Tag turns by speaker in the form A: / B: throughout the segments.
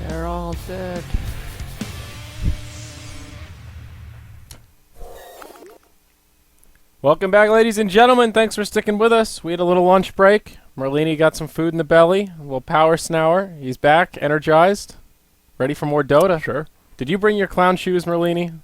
A: They're all dead.
B: Welcome back, ladies and gentlemen. Thanks for sticking with us. We had a little lunch break. Merlini got some food in the belly. A little power snour. He's back, energized, ready for more Dota.
A: Sure.
B: Did you bring your clown shoes, Merlini?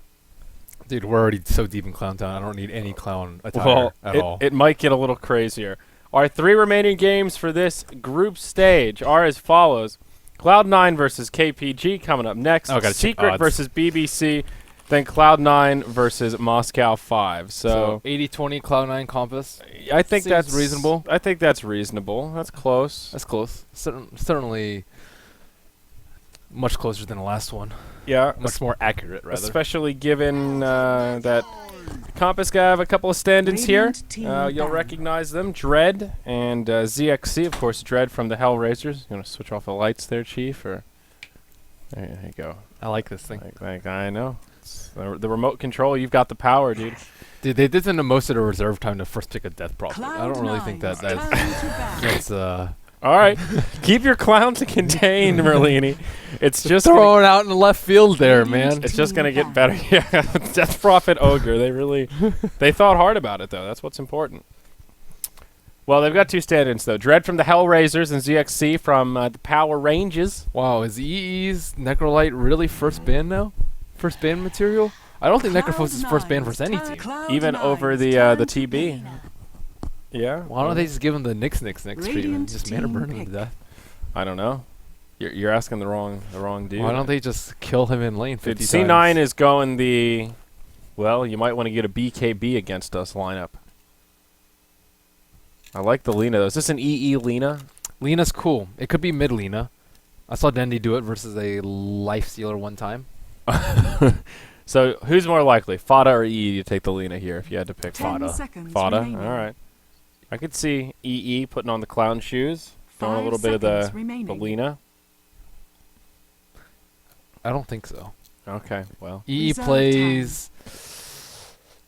A: Dude, we're already so deep in Clown Town. I don't need any clown attire at all.
B: It might get a little crazier. Our 3 remaining games for this group stage are as follows. Cloud9 versus KPG coming up next.
A: Oh,
B: Secret versus BBC. Then Cloud9 versus Moscow 5. So
A: 80-20 Cloud9 Compass.
B: I think
A: Seems
B: that's
A: reasonable.
B: I think that's reasonable. That's close.
A: That's close. Certainly much closer than the last one.
B: Yeah.
A: Much more accurate, rather.
B: Especially given that Compass guy have a couple of stand-ins here. You'll recognize them. Dread and ZXC, of course. Dread from the Hellraisers. You want to switch off the lights there, Chief? Or there you go.
A: I like this thing.
B: I know. It's the remote control. You've got the power, dude.
A: Dude, they did send most of the reserve time to first pick a Death Prophet. I don't really think that's
B: All right. Keep your clowns contained, Merlini. It's just
A: throw it out in the left field there, man.
B: It's just gonna get better. Yeah, Death Prophet Ogre. They thought hard about it though. That's what's important. Well, they've got 2 stand-ins though. Dread from the Hellraisers and ZXC from the Power Ranges.
A: Wow, is EE's Necrolite really first ban now? First ban material? I don't think Necrophos is first ban for any team.
B: Even over the TB. Yeah.
A: Why don't they just give him the Nyx treatment? Just mana burn him to death.
B: I don't know. You're asking the wrong dude.
A: Why don't they just kill him in lane 50
B: Dude,
A: times?
B: C9 is going the... Well, you might want to get a BKB against us lineup. I like the Lina, though. Is this an EE Lina?
A: Lina's cool. It could be mid Lina. I saw Dendy do it versus a Life Stealer one time.
B: So, who's more likely, Fada or EE to take the Lina here if you had to pick?
C: 10
B: Fada.
C: seconds
B: Fada?
C: remaining.
B: All right. I could see EE putting on the clown shoes, throwing a little bit of the Lina.
A: I don't think so.
B: Okay, well.
A: EE
C: Reserve
A: plays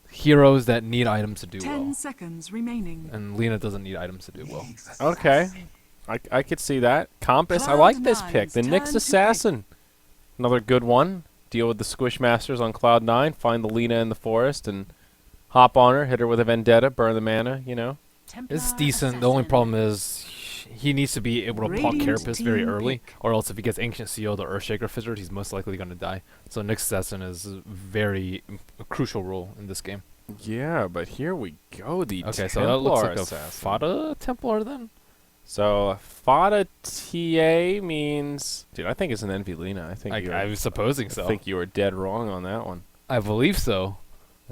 A: heroes that need items to do
C: 10
A: well.
C: seconds remaining.
A: And Lina doesn't need items to do well.
B: Okay. I could see that. Compass, I like this pick. The
C: Cloud9's
B: Nyx
C: turn to
B: Assassin. Another good one. Deal with the Squishmasters on Cloud9. Find the Lina in the forest and hop on her. Hit her with a Vendetta. Burn the mana, you know.
A: It's decent. The only problem is he needs to be able to proc
C: Radiant
A: Carapace very
C: team
A: early,
C: pick.
A: or else if he gets Ancient Seal, the Earthshaker Fizzard, he's most likely going to die. So Nyx Assassin is a crucial role in this game.
B: Yeah, but here we go. The
A: Okay,
B: Templar
A: so that looks like
B: Assassin.
A: a Fada Templar then?
B: So Fada TA means... Dude, I think it's an Envy Lina.
A: I was supposing
B: I
A: so.
B: think you were dead wrong on that one.
A: I believe so.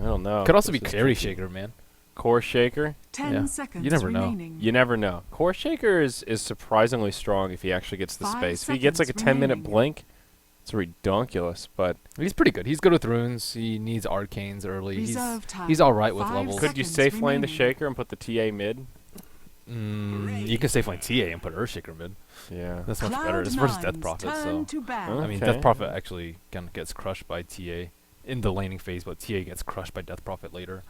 B: I don't know.
A: Could also be
B: This is
A: Carry
B: tricky.
A: Shaker, man.
B: Core Shaker?
C: 10
A: Yeah.
C: seconds
A: You never know.
C: remaining.
B: You never know. Core Shaker is surprisingly strong if he actually gets the
C: 5
B: space. If he gets like a
C: seconds
B: 10-minute
C: remaining.
B: blink, it's redonkulous, but...
A: He's pretty good. He's good with runes. He needs arcanes early.
C: Reserve time.
A: He's all right with
C: 5
A: levels.
B: Could you
C: seconds
B: safe lane the
C: remaining.
B: Shaker and put the TA mid?
A: You can safe lane TA and put Earthshaker mid.
B: Yeah.
A: That's much better. It's versus Death
C: Cloud9's
A: Prophet, so...
C: turn to battle.
B: Huh?
A: I mean,
B: Okay.
A: Death Prophet actually kind of gets crushed by TA in the laning phase, but TA gets crushed by Death Prophet later.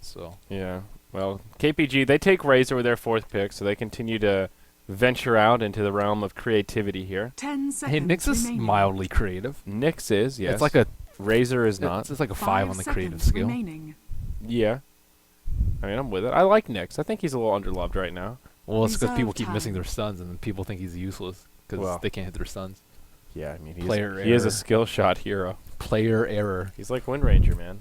A: So
B: Yeah. Well, KPG, they take Razor with their 4th pick, so they continue to venture out into the realm of creativity here.
C: 10
A: hey,
C: seconds
A: Nyx is
C: remaining.
A: mildly creative.
B: Nyx is, yes.
A: It's like a
B: Razor is not.
A: It's like a 5 on the creative
C: seconds
A: scale.
C: remaining.
B: Yeah. I mean, I'm with it. I like Nyx. I think he's a little underloved right now.
A: Well, it's because people
C: Reserve
A: keep missing
C: time.
A: their stuns, and then people think he's useless because
B: Well.
A: they can't hit their stuns.
B: Yeah, I mean,
A: Player
B: he is a
A: error.
B: skill shot hero.
A: Player error.
B: He's like Wind Ranger, man.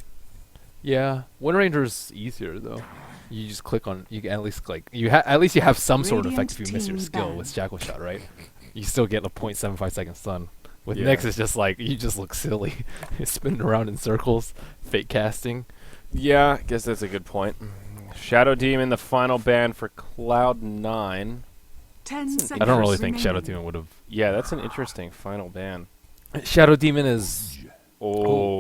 A: Yeah, Wind Ranger's easier though. You just click on. You can at least at least you have some sort of effect if you miss your
C: Radiant
A: skill
C: team
A: with Jackal Shot, right? You still get a 0.75 second stun. With
B: Yeah.
A: Nyx, it's just like you just look silly, spinning around in circles, fake casting.
B: Yeah, I guess that's a good point. Shadow Demon, the final ban for Cloud9.
C: 10 seconds
A: I don't really think Shadow
C: remaining.
A: Demon would have.
B: Yeah, that's an interesting final ban.
A: Shadow Demon is.
B: Oh,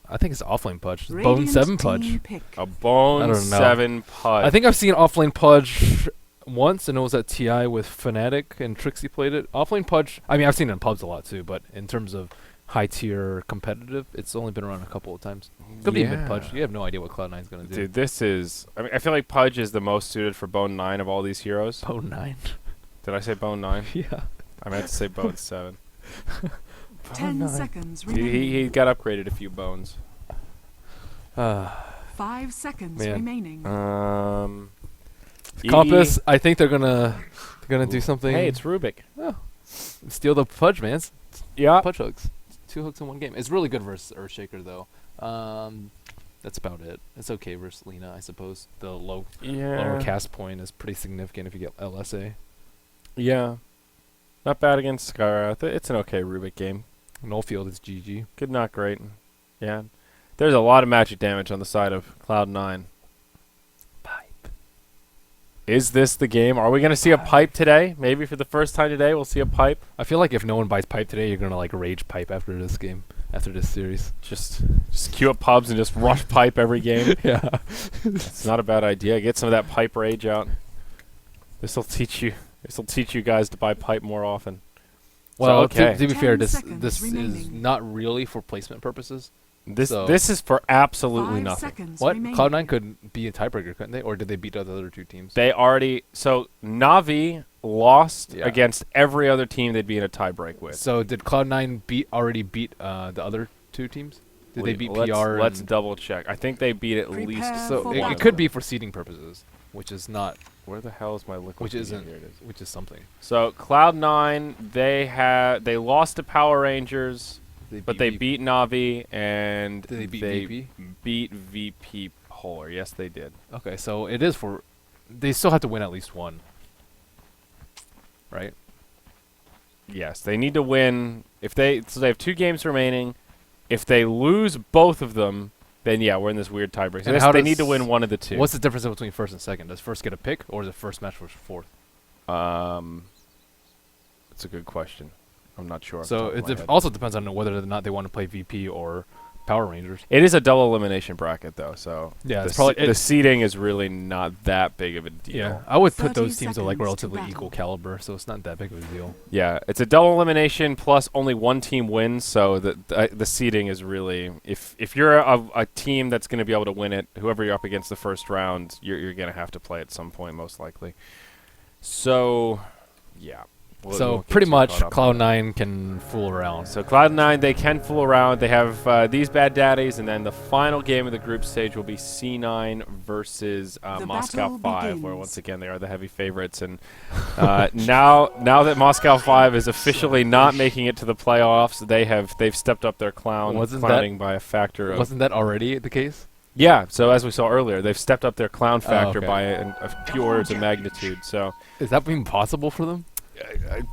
A: I think it's offlane Pudge. Bone
C: Radiant
A: 7
C: team
A: Pudge.
C: pick.
B: A Bone
A: I don't know.
B: 7 Pudge.
A: I think I've seen offlane Pudge once, and it was at TI with Fnatic, and Trixie played it. Offlane Pudge, I mean, I've seen it in pubs a lot too, but in terms of high tier competitive, it's only been around a couple of times. Could be mid Pudge. You have no idea what Cloud9's gonna do.
B: Dude, this is... I mean, I feel like Pudge is the most suited for Bone 9 of all these heroes.
A: Bone 9.
B: Did I say Bone 9?
A: Yeah.
B: I meant to say Bone 7.
C: 10 seconds
B: He
C: remaining.
B: got upgraded a few bones.
C: 5 seconds
A: Man.
C: remaining.
A: Compass, I think they're gonna do something.
B: Hey, it's Rubik.
A: Steal the Pudge, man.
B: Yeah.
A: Pudge hooks. 2 hooks in one game. It's really good versus Earthshaker, though. That's about it. It's okay versus Lena, I suppose. The lower cast point is pretty significant if you get LSA.
B: Yeah. Not bad against Skara. It's an okay Rubik game.
A: Nullfield is GG.
B: Good, not great. Yeah. There's a lot of magic damage on the side of Cloud9.
A: Pipe.
B: Is this the game? Are we going to see a pipe today? Maybe for the first time today we'll see a pipe.
A: I feel like if no one buys pipe today, you're gonna like rage pipe after this game, after this series.
B: Just queue up pubs and just rush pipe every game.
A: Yeah.
B: It's not a bad idea. Get some of that pipe rage out. This'll teach you guys to buy pipe more often.
A: Well,
B: okay.
A: to be fair,
C: 10
A: this
C: seconds
A: is
C: remaining.
A: not really for placement purposes.
B: This
A: So-
B: this is for absolutely
C: 5
B: nothing.
C: seconds
A: What?
C: remaining.
A: Cloud9 could be a tiebreaker, couldn't they? Or did they beat out the other 2 teams?
B: They already Navi lost
A: Yeah.
B: against every other team they'd be in a tiebreak with.
A: So did Cloud9 already beat the other 2 teams? Did they beat PR?
B: Let's
A: and-
B: double check. I think they beat at
C: Prepare
B: least.
A: So
C: for
A: it
C: battle.
A: could be for seeding purposes, which is not,
B: Where the hell is my liquid?
A: which
B: media?
A: isn't,
B: Here it is.
A: which is something.
B: So Cloud9, they lost to Power Rangers, but they beat Navi and
A: Did they beat
B: they
A: VP?
B: beat VP Polar. Yes, they did.
A: Okay, so it is for. They still have to win at least one. Right.
B: Yes, they need to win. So they have 2 games remaining. If they lose both of them, then yeah, we're in this weird tiebreak. So
A: And
B: this-
A: how
B: they
A: does-
B: need to win one of the 2.
A: What's the difference between first and second? Does first get a pick, or is the first match for fourth?
B: It's a good question. I'm not sure. off
A: So
B: the top
A: it
B: of my head.
A: also depends on whether or not they want to play VP or Power Rangers.
B: It is a double elimination bracket, though, so
A: Yeah,
B: the,
A: it's probably
B: the seeding is really not that big of a deal.
A: Yeah, I would put
C: 30
A: those teams at like
C: seconds to
A: relatively
C: battle.
A: equal caliber, so it's not that big of a deal.
B: Yeah, it's a double elimination plus only one team wins, so the seeding is really if you're a team that's going to be able to win it, whoever you're up against the first round, you're going to have to play at some point most likely. So, yeah.
A: So
B: get
A: pretty
B: too
A: much
B: caught up on that.
A: Cloud9 can fool around.
B: So Cloud9, they can fool around. They have these bad daddies, and then the final game of the group stage will be C9 versus Moscow
C: battle
B: 5, where
C: begins.
B: once again they are the heavy favorites. And now that Moscow 5 is officially not making it to the playoffs, they've stepped up their clowning by a factor of.
A: Wasn't that already the case?
B: Yeah. So as we saw earlier, they've stepped up their clown factor
A: okay.
B: by a few orders of magnitude. So.
A: Is that even possible for them?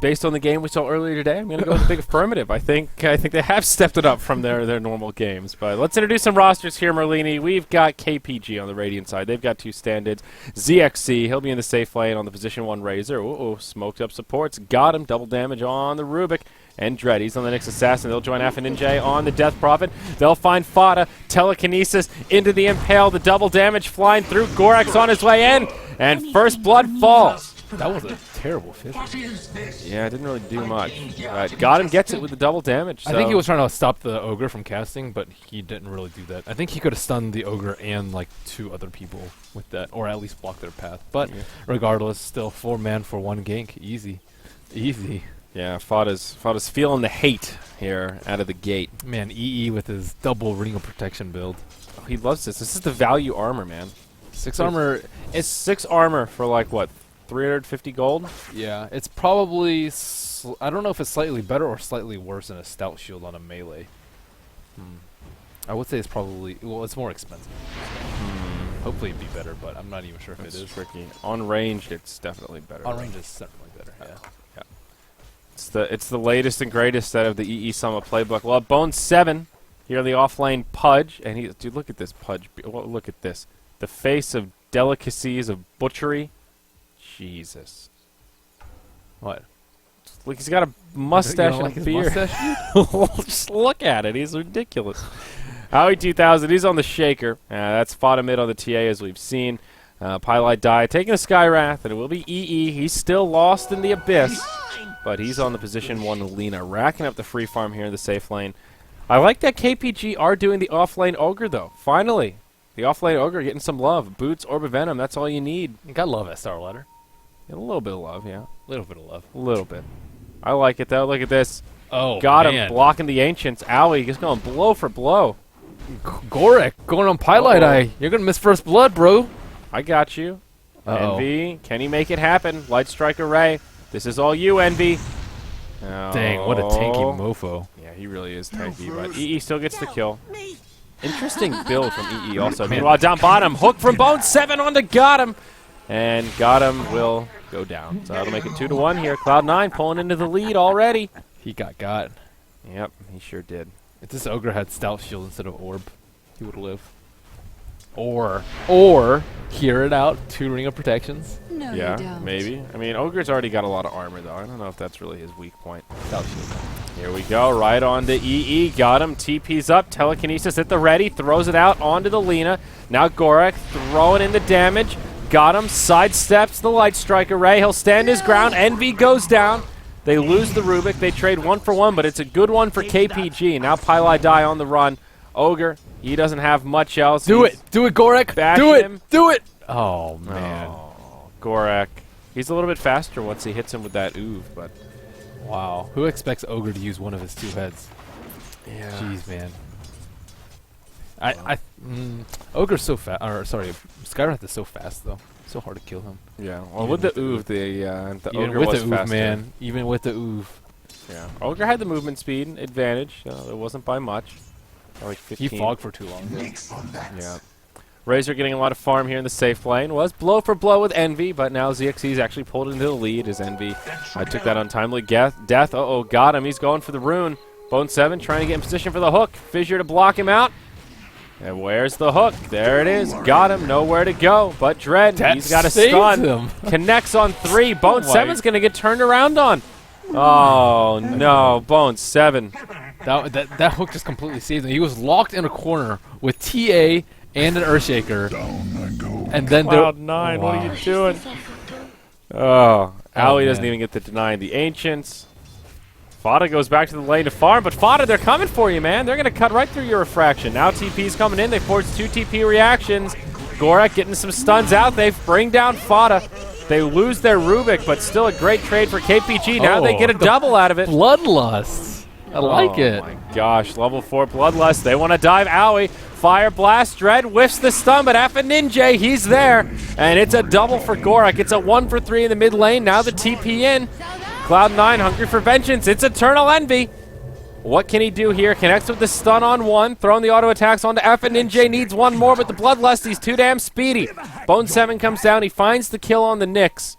B: Based on the game we saw earlier today, I'm going to go with a big affirmative. I think they have stepped it up from their normal games. But let's introduce some rosters here, Merlini. We've got KPG on the Radiant side. They've got 2 stand-ins. ZXC, he'll be in the safe lane on the position 1 Razor. Ooh, smoked up supports. Got him. Double damage on the Rubik. And Dread, he's on the next Assassin. They'll join Ninja on the Death Prophet. They'll find Fada. Telekinesis into the Impale. The double damage flying through. Gorax on his way in. And First Blood falls.
A: That was a terrible fifth.
B: Yeah, it didn't really do much. Got him, gets it with the double damage.
A: I think he was trying to stop the Ogre from casting, but he didn't really do that. I think he could have stunned the Ogre and like 2 other people with that, or at least blocked their path. But regardless, still 4 man for 1 gank. Easy.
B: Yeah, Fada's feeling the hate here out of the gate.
A: Man, EE with his double ring of protection build.
B: Oh, he loves this. This is the value armor, man.
A: 6 armor.
B: It's 6 armor for like what, 350 gold?
A: Yeah, it's probably. I don't know if it's slightly better or slightly worse than a stout shield on a melee. I would say it's probably. Well, it's more expensive. Hopefully it'd be better, but I'm not even sure if
B: It's
A: it is.
B: tricky. On range, it's definitely better.
A: On range is certainly better. Yeah.
B: It's the latest and greatest out of the EE Summit playbook. Well, Bone 7 here, the offlane Pudge, and dude, look at this Pudge. Look at this. The face of delicacies of butchery. Jesus.
A: What?
B: Look, he's got a mustache
A: You don't
B: and
A: like
B: a
A: his
B: beard.
A: mustache?
B: Just look at it. He's ridiculous. Howie 2000, he's on the shaker. That's Fada mid on the TA as we've seen. Pylite die, taking a Skywrath, and it will be EE. He's still lost in the abyss, but he's on the position 1 Lina, racking up the free farm here in the safe lane. I like that KPG are doing the offlane Ogre, though. Finally, the offlane Ogre getting some love. Boots, Orb of Venom, that's all you need.
A: You gotta love that Star Ladder.
B: A little bit of love, yeah.
A: A little bit of love.
B: A little bit. I like it, though. Look at this.
A: Oh,
B: Got
A: man.
B: him, blocking the Ancients. Owie, just going blow for blow.
A: Gorek going on Pylite Eye. You're gonna miss first blood, bro.
B: I got you.
A: Uh-oh.
B: Envy, can he make it happen? Light Strike Array. This is all you, Envy.
A: Dang, what a tanky mofo.
B: Yeah, he really is tanky, but EE still gets the kill. Interesting build from EE also. Meanwhile, down bottom, hook from Bone 7 onto Got him. And Got him will go down. So that'll make it 2-1 here. Cloud9 pulling into the lead already.
A: He got.
B: Yep, he sure did.
A: If this Ogre had Stealth Shield instead of Orb, he would live. Or hear it out, 2 Ring of Protections.
C: No, you
B: Yeah,
C: don't.
B: maybe. I mean, Ogre's already got a lot of armor, though. I don't know if that's really his weak point.
A: Stealth Shield.
B: Here we go, right on to EE. Got him. TP's up. Telekinesis at the ready. Throws it out onto the Lina. Now Gorek throwing in the damage. Got him. Sidesteps the Light Strike Array. He'll stand his ground. Envy goes down. They lose the Rubik. They trade 1 for 1, but it's a good one for KPG. Now Pylite die on the run. Ogre, he doesn't have much else.
A: Do it, Gorek.
B: Bash
A: Do
B: him.
A: it, do it. Oh man.
B: Oh, Gorek. He's a little bit faster once he hits him with that Oov, but
A: Wow. Who expects Ogre to use one of his 2 heads?
B: yeah.
A: Jeez, man. Ogre's so fast. Or sorry, Skywrath is so fast though. So hard to kill him.
B: Yeah. Well,
A: Even
B: with the
A: with the
B: Oov, the
A: Even
B: Ogre
A: with
B: was
A: the Oof,
B: faster.
A: man. Even with the Oof.
B: Yeah. Ogre had the movement speed advantage. It wasn't by much. Like 15.
A: He fogged for too long. Though.
B: Yeah. Razor getting a lot of farm here in the safe lane. Was blow for blow with Envy, but now ZXC's actually pulled into the lead as Envy. I took that untimely death. Uh-oh, got him. He's going for the rune. Bone 7 trying to get in position for the hook. Fissure to block him out. And where's the hook? There it is. Got him. Nowhere to go. But Dread, he's got a stun.
A: Him.
B: Connects on 3. Bone
A: Oh
B: 7's going to get turned around on. Oh, no. Bone 7.
A: That hook just completely saved him. He was locked in a corner with TA and an Earthshaker. And then
B: Cloud9, what are you doing? Oh, Owie doesn't even get to deny the Ancients. Fada goes back to the lane to farm, but Fada, they're coming for you, man. They're going to cut right through your refraction. Now TP's coming in. They force 2 TP reactions. Gorek getting some stuns out. They bring down Fada. They lose their Rubik, but still a great trade for KPG. Now they get a double out of it.
A: Bloodlust. I like it.
B: Oh my gosh, level 4 Bloodlust. They want to dive Owie. Fire Blast, Dread whiffs the stun, but F and Ninja, he's there. And it's a double for Gorek. It's a 1 for 3 in the mid lane. Now the TP in. Cloud9 hungry for vengeance. It's Eternal Envy. What can he do here? Connects with the stun on 1. Throwing the auto attacks onto F and Ninja. Needs 1 more, but the Bloodlust, he's too damn speedy. Bone 7 comes down. He finds the kill on the Nyx.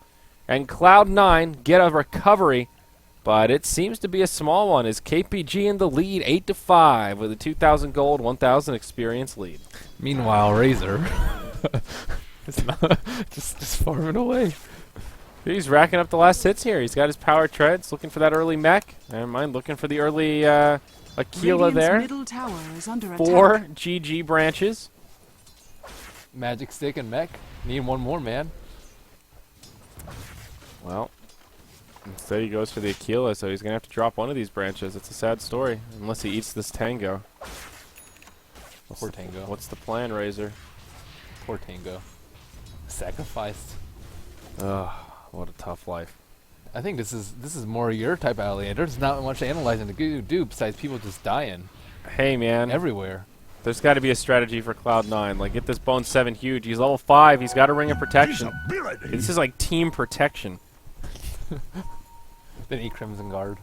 B: And Cloud9 get a recovery. But it seems to be a small one as KPG in the lead, 8-5 with a 2,000 gold, 1,000 experience lead.
A: Meanwhile, Razor is not just farming away.
B: He's racking up the last hits here. He's got his power treads, looking for that early mech. Never mind, looking for the early Aquila
C: Radiant's
B: there.
C: middle tower is under
B: 4
C: attack.
B: GG branches.
A: Magic Stick and Mech. Need 1 more, man.
B: Well, instead he goes for the Aquila, so he's going to have to drop one of these branches. It's a sad story, unless he eats this Tango.
A: Poor Tango.
B: What's the plan, Razor?
A: Poor Tango. Sacrificed.
B: Ugh, what a tough life.
A: I think this is more your type of alley. There's not much analyzing to do besides people just dying
B: Hey, man.
A: everywhere.
B: There's got to be a strategy for Cloud9. Like, get this Bone 7 huge. He's level 5. He's got a Ring of Protection. This is like team protection.
A: Then eat Crimson Guard.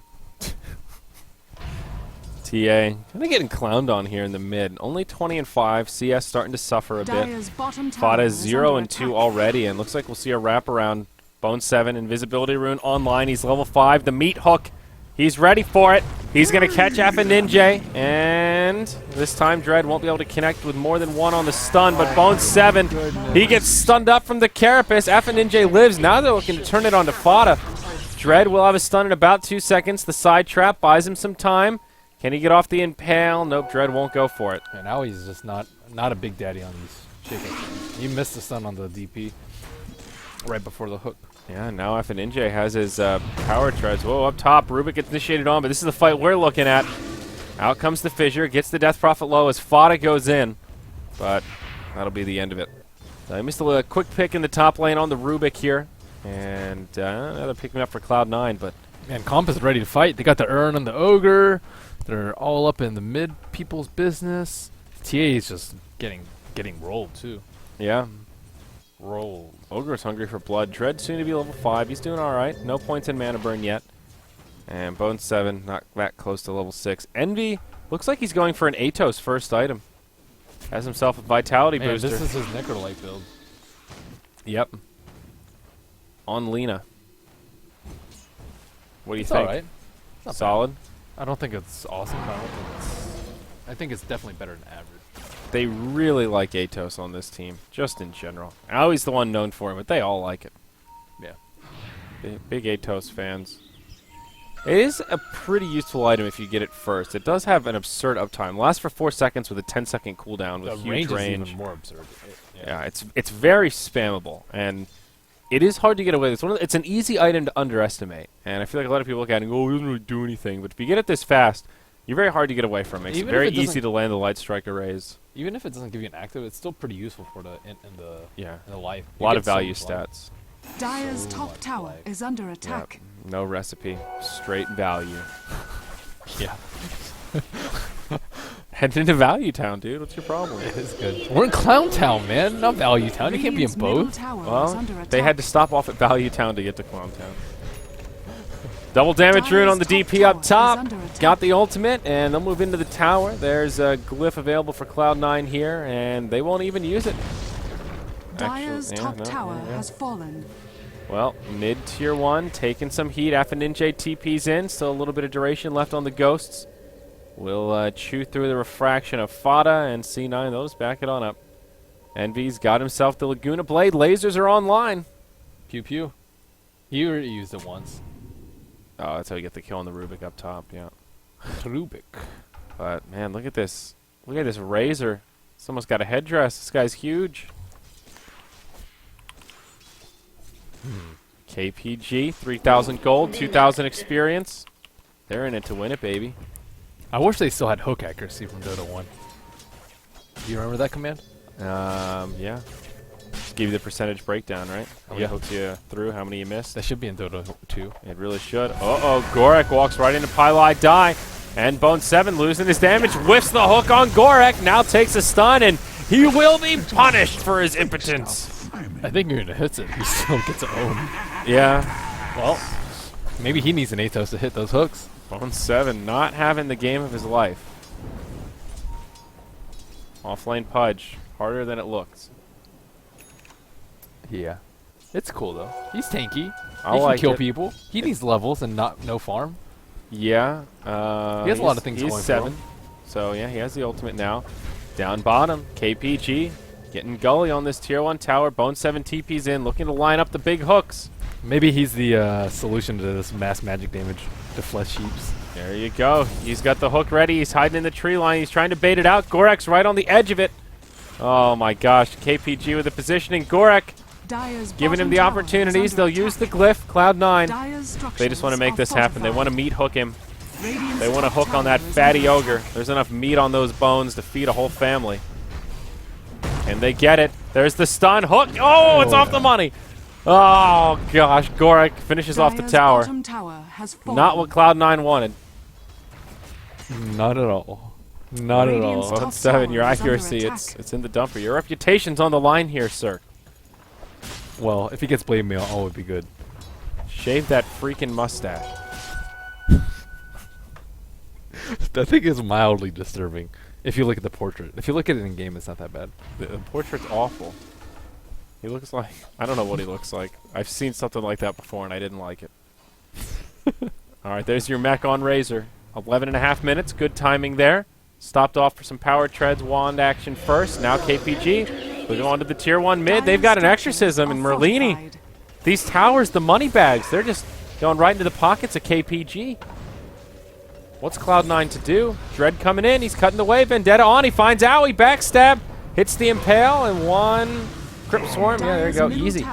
B: TA. Kind of getting clowned on here in the mid. Only 20-5. CS starting to suffer a bit.
C: Dire's bottom tower
B: Fada
C: is
B: 0
C: under
B: and 2
C: attack.
B: already, and looks like we'll see a wraparound. Bone 7, Invisibility Rune online. He's level 5. The meat hook. He's ready for it. He's going to catch F and Ninja, and this time Dread won't be able to connect with more than 1 on the stun, but Bone 7, he gets stunned up from the Carapace. F and Ninja lives. Now they're looking to turn it onto Fada. Dread will have a stun in about 2 seconds. The side trap buys him some time. Can he get off the impale? Nope, Dread won't go for it.
A: And now he's just not a big daddy on these shakeups. He missed the stun on the DP right before the hook.
B: Yeah, now FNJ has his power treads. Whoa, up top, Rubik gets initiated on, but this is the fight we're looking at. Out comes the Fissure, gets the Death Prophet low as Fada goes in, but that'll be the end of it. He missed a quick pick in the top lane on the Rubik here, and another pick me up for Cloud9, but...
A: Man, Comp is ready to fight. They got the Urn and the Ogre. They're all up in the mid people's business. TA is just getting rolled, too.
B: Yeah.
A: Rolled.
B: Ogre's hungry for blood. Dread soon to be level 5. He's doing alright. No points in mana burn yet. And Bone 7, not that close to level 6. Envy looks like he's going for an Atos first item. Has himself a Vitality
A: Man,
B: booster.
A: this is his Necrolite build.
B: Yep. On Lena. What do you
A: It's
B: think?
A: alright. Not
B: Solid?
A: I don't think it's awesome, but I think it's definitely better than average.
B: They really like Atos on this team, just in general. Aui's the one known for it, but they all like it.
A: Yeah.
B: Big Atos fans. It is a pretty useful item if you get it first. It does have an absurd uptime. Lasts for 4 seconds with a 10-second cooldown with
A: The
B: huge range.
A: is even more absurd.
B: Yeah, it's very spammable, and it is hard to get away with. It's an easy item to underestimate, and I feel like a lot of people look at it and go, "Oh, it doesn't really do anything." But if you get it this fast, you're very hard to get away from. It makes it
A: Even
B: very
A: if it
B: easy to land the Light Strike arrays.
A: Even if it doesn't give you an active, it's still pretty useful for the in the life.
B: A lot of value stats.
C: Dire's
A: So
C: top
A: much
C: tower
A: life.
C: is under attack.
B: Yep. No recipe, straight value.
A: Yeah.
B: Head into Value Town, dude. What's your problem?
A: It is good. We're in Clown Town, man, not Value Town. You can't be in
C: Radiant's middle
A: both.
C: tower is
B: Well,
C: under attack.
B: they had to stop off at Value Town to get to Clown Town. Double damage rune on the
C: Dire's
B: DP
C: top
B: up
C: tower is
B: top.
C: under attack.
B: Got the ultimate, and they'll move into the tower. There's a glyph available for Cloud9 here, and they won't even use it.
C: Dire's
B: Actually,
C: top
B: no,
C: tower
B: yeah.
C: has fallen.
B: Well, mid tier 1, taking some heat. FNJ TP's in, still a little bit of duration left on the Ghosts. We'll chew through the refraction of Fada and C9. They'll just back it on up. Envy's got himself the Laguna Blade. Lasers are online.
A: Pew pew. He already used it once.
B: Oh, that's how you get the kill on the Rubik up top, yeah.
A: Rubik.
B: But, man, look at this. Look at this Razor. It's almost got a headdress. This guy's huge. KPG, 3,000 gold, 2,000 experience. They're in it to win it, baby.
A: I wish they still had hook accuracy from Dota 1. Do you remember that command?
B: Yeah. Just give you the percentage breakdown, right? How many
A: Yeah.
B: hooks you threw, how many you missed.
A: That should be in Dota 2.
B: It really should. Uh-oh, Gorek walks right into Pylai Die. And Bone 7 losing his damage, whiffs the hook on Gorek, now takes a stun, and he will be punished for his impotence.
A: I think even if it hits it, he still gets a own.
B: Yeah.
A: Well, maybe he needs an Atos to hit those hooks.
B: Bone 7 not having the game of his life. Offlane Pudge, harder than it looks.
A: Yeah. It's cool, though. He's tanky.
B: I
A: He can
B: like
A: kill
B: it.
A: people. He needs levels and no farm.
B: Yeah.
A: He has a lot of things
B: he's
A: going for
B: 7.
A: him.
B: So, yeah, he has the ultimate now. Down bottom, KPG getting gully on this tier 1 tower. Bone 7 TP's in, looking to line up the big hooks.
A: Maybe he's the solution to this mass magic damage to flesh heaps.
B: There you go. He's got the hook ready. He's hiding in the tree line. He's trying to bait it out. Gorek's right on the edge of it. Oh, my gosh. KPG with the positioning. Gorek
C: Dire's
B: giving him
C: bottom
B: the
C: tower
B: opportunities.
C: is
B: They'll
C: under
B: use the
C: attack.
B: glyph. Cloud9.
C: Dire's
B: They just want to
C: structures
B: make
C: are
B: this happen. They want to
C: fortified.
B: meat hook him.
C: Radiant's
B: They want to
C: top
B: hook on that
C: tower is
B: fatty
C: under
B: ogre.
C: attack.
B: There's enough meat on those bones to feed a whole family. And they get it. There's the stun. Hook. Oh, it's off the money. Oh, gosh. Gorek finishes off the
C: Dire's
B: tower.
C: bottom tower has fallen.
B: Not what Cloud9 wanted.
A: Not at all. Not at
C: Radiant's
A: all.
C: top
B: Bone 7, your
C: tower is under
B: accuracy,
C: attack.
B: it's in the dumper. Your reputation's on the line here, sir.
A: Well, if he gets Blade Mail, all would be good.
B: Shave that freaking mustache.
A: That thing is mildly disturbing. If you look at the portrait. If you look at it in game, it's not that bad.
B: The portrait's awful. He looks like... I don't know what he looks like. I've seen something like that before, and I didn't like it. Alright, there's your mech on Razor. 11.5 minutes. Good timing there. Stopped off for some power treads. Wand action first. Now KPG. We'll go on to the tier 1 mid. They've got an
C: Dire's
B: Exorcism and
C: structures are
B: Merlini.
C: fortified.
B: These towers, the money bags, they're just going right into the pockets of KPG. What's Cloud9 to do? Dread coming in. He's cutting the way. Vendetta on. He finds out. He backstab. Hits the Impale and one Crypt Swarm. Yeah, there you go. Easy.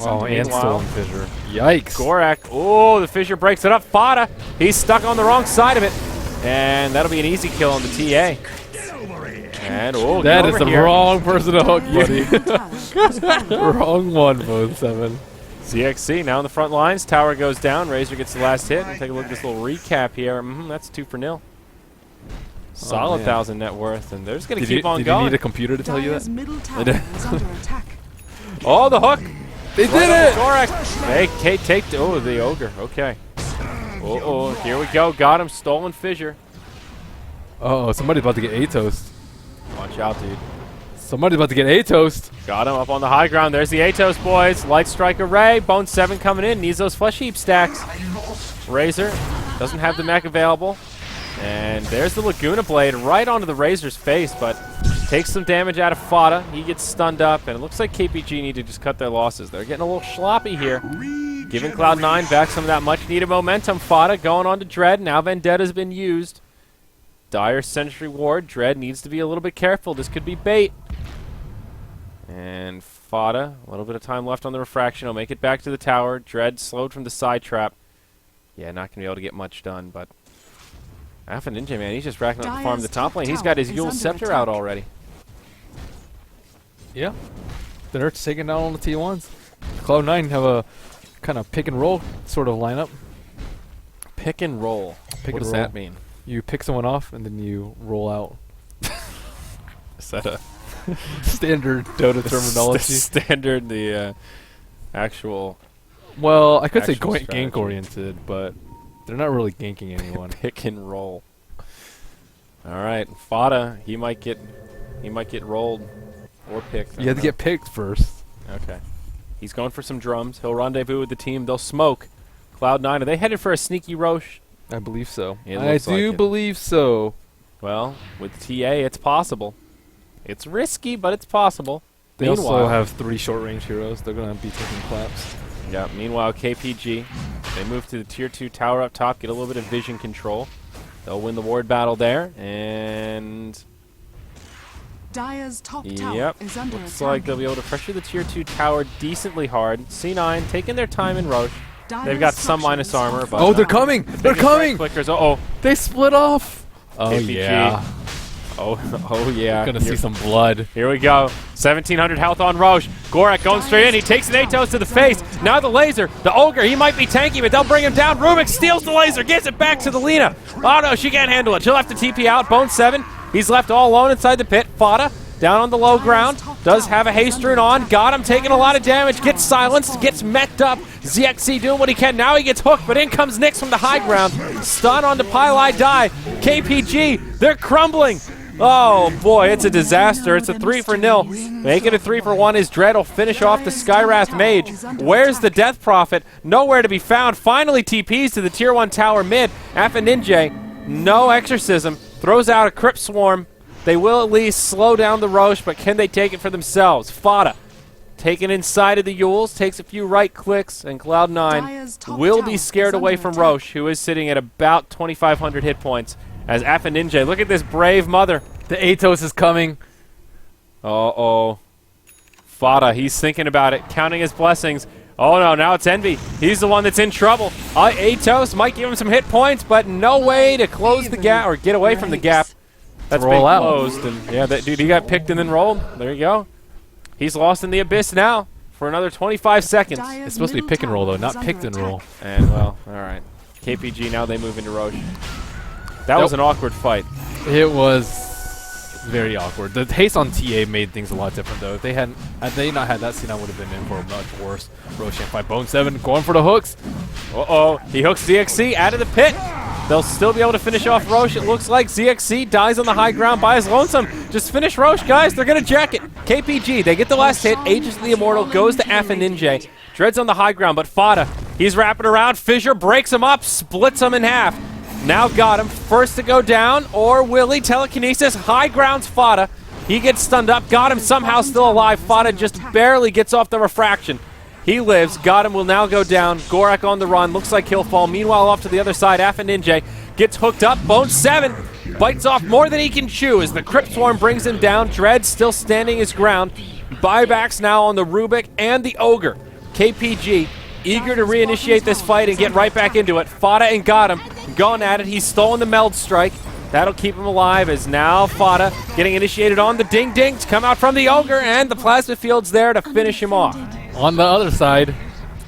A: Oh, and
B: Meanwhile-
A: Stolen Fissure. Yikes.
B: Gorak. Oh, the Fissure breaks it up. Fada. He's stuck on the wrong side of it. And that'll be an easy kill on the TA. And oh,
A: That
B: get
A: is
B: over
A: the
B: here.
A: wrong person to hook, buddy.
C: Tower
A: Wrong one, Bone 7.
B: ZXC now in the front lines. Tower goes down. Razor gets the last hit. We'll take a look at this little recap here. That's 2-0. Solid
A: man.
B: 1,000 net worth, and they're just going to
A: Did
B: keep
A: you,
B: on
A: did
B: going.
A: you need a computer to tell you
C: Dire's
A: that?
C: middle tower is under attack.
B: Oh, the hook!
A: They did it!
B: Gorak. They take. Oh, the ogre. Okay. Oh, here we go. Got him. Stolen Fissure.
A: Uh-oh, somebody's about to get A-Toast.
B: Watch out, dude.
A: Somebody's about to get A-Toast.
B: Got him up on the high ground. There's the Atos, boys. Light Strike Array. Bone 7 coming in. Needs those Flesh Heap stacks. Razor doesn't have the mech available. And there's the Laguna Blade right onto the Razor's face, but takes some damage out of Fada. He gets stunned up, and it looks like KPG need to just cut their losses. They're getting a little sloppy here. Giving Cloud9 back some of that much-needed momentum. Fada going on to Dread. Now Vendetta's been used. Dire Sentry Ward. Dread needs to be a little bit careful. This could be bait. And Fada, a little bit of time left on the refraction. He'll make it back to the tower. Dread slowed from the side trap. Yeah, not going to be able to get much done, but Alpha Ninja, man, he's just racking up the farm in the top lane. He's got his Yule Scepter out already.
A: Yeah. They're taking down all the T1s. Cloud9 have a kind of pick and roll sort of lineup.
B: Pick and roll.
A: Pick
B: What
A: and
B: does
A: roll.
B: that mean?
A: You pick someone off and then you roll out.
B: Is that a
A: Standard Dota terminology.
B: standard, the actual
A: Well, I could say
B: Actual strategy.
A: gank oriented, but they're not really ganking anyone.
B: pick and roll? All right, Fada, he might get rolled or picked. I
A: You have
B: don't
A: to get picked first.
B: know. Okay. He's going for some drums. He'll rendezvous with the team. They'll smoke. Cloud9, are they headed for a sneaky Roche?
A: I believe so.
B: It
A: I
B: looks like
A: do
B: it.
A: believe so.
B: Well, with TA, it's possible. It's risky, but it's possible.
A: They also
B: Meanwhile-
A: have 3 short-range heroes. They're going to be taking claps.
B: Yeah, meanwhile, KPG, they move to the tier 2 tower up top, get a little bit of vision control. They'll win the ward battle there, and
C: Dire's top tower
B: yep,
C: is under
B: looks
C: attack.
B: like they'll be able to pressure the tier 2 tower decently hard. C9 taking their time in Roche.
C: Dire's
B: They've got some minus
C: structures
B: armor,
C: are
B: but
A: Oh, they're
C: fortified.
A: coming! They're coming!
B: Flickers. Oh,
A: They split off! Oh,
B: KPG.
A: yeah.
B: oh yeah.
A: Gonna
B: Here-
A: see some blood.
B: Here we go. 1,700 health on Roche. Gorak going straight in. He takes an Atos to the face. Now the laser. The ogre. He might be tanky, but they'll bring him down. Rubik steals the laser. Gives it back to the Lina. Oh no, she can't handle it. She'll have to TP out. Bone 7. He's left all alone inside the pit. Fada down on the low ground. Does have a haste rune on. Got him taking a lot of damage. Gets silenced. Gets meched up. ZXC doing what he can. Now he gets hooked, but in comes Nyx from the high ground. Stun onto Pylai Die. KPG. They're crumbling. Oh boy, it's a disaster. It's a 3-0. Make it a 3-1 as Dread will finish off the Skywrath Mage. Where's the Death Prophet? Nowhere to be found. Finally TPs to the tier 1 tower mid. Alpha Ninja, no exorcism. Throws out a Crypt Swarm. They will at least slow down the Roche, but can they take it for themselves? Fada taken inside of the Yules, takes a few right clicks, and
C: Dire's
B: Cloud9
C: top
B: will
C: tower
B: be scared
C: is
B: away
C: under
B: from
C: attack.
B: Roche, who is sitting at about 2,500 hit points. As Alpha Ninja, look at this brave mother.
A: The Atos is coming.
B: Uh-oh. Fada, he's thinking about it, counting his blessings. Oh no, now it's Envy. He's the one that's in trouble. Atos might give him some hit points, but no way to close the gap or get away from the gap. That's been
A: Roll out.
B: closed. And yeah, that dude, he got picked and then rolled. There you go. He's lost in the abyss now for another 25 seconds.
C: Dire's
A: It's supposed to be
C: middle
A: pick and roll, though,
C: tower
A: not
C: is
A: picked
C: under
A: and roll.
C: attack.
B: And well, all right. KPG, now they move into Roche. That was an awkward fight.
A: It was very awkward. The haste on TA made things a lot different, though. If they hadn't, had they not had that scene, I would have been in for a much worse Roshan fight. Bone 7 going for the hooks.
B: Uh-oh. He hooks ZXC out of the pit. They'll still be able to finish off Roche. It looks like ZXC dies on the high ground by his lonesome. Just finish Roche, guys. They're going to jack it. KPG, they get the last hit. Aegis of the Immortal goes to Alpha Ninja. Dread's on the high ground, but Fada, he's wrapping around. Fissure breaks him up, splits him in half. Now got him. First to go down, or will he? Telekinesis, high grounds Fada. He gets stunned up, got him somehow still alive. Fada just barely gets off the refraction. He lives. Got him, will now go down. Gorak on the run. Looks like he'll fall. Meanwhile, off to the other side, Alpha Ninja gets hooked up. Bone 7 bites off more than he can chew as the Crypt Swarm brings him down. Dread still standing his ground. Buybacks now on the Rubik and the Ogre. KPG eager to reinitiate this fight and get right back into it. Fada and got him. Going at it. He's stolen the Meld Strike. That'll keep him alive as now Fada getting initiated on the Ding Ding to come out from the Ogre, and the Plasma Field's there to finish him off.
A: On the other side.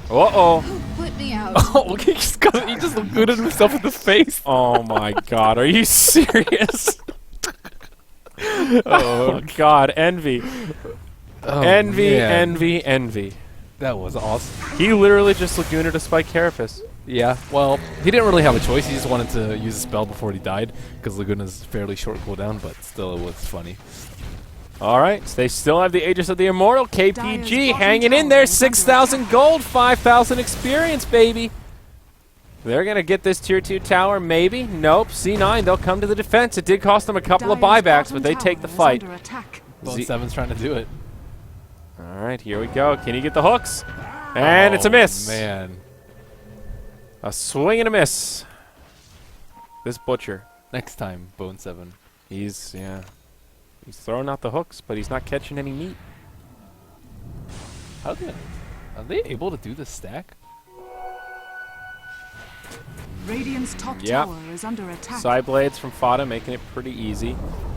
B: Uh-oh.
D: Put me out.
A: Oh, he just looted himself in the face.
B: Oh my god, are you serious? Oh god, envy.
A: Oh,
B: Envy,
A: man.
B: envy, envy.
A: That was awesome.
B: He literally just Lagooned to spike Carapace.
A: Yeah, well, he didn't really have a choice. He just wanted to use a spell before he died because Laguna's fairly short cooldown, but still it was funny.
B: Alright, so they still have the Aegis of the Immortal. KPG hanging in there. 6,000 gold, 5,000 experience, baby. They're going to get this tier 2 tower, maybe. Nope, C9, they'll come to the defense. It did cost them a couple of buybacks, but they take the fight.
A: Bone 7's trying to do it.
B: Alright, here we go. Can he get the hooks? And it's a miss.
A: Man.
B: A swing and a miss. This butcher.
A: Next time, Bone 7.
B: He's throwing out the hooks, but he's not catching any meat.
A: Are they able to do this stack?
C: Radiant's top
B: Yep.
C: tower is under attack.
B: Side blades from Fada making it pretty easy.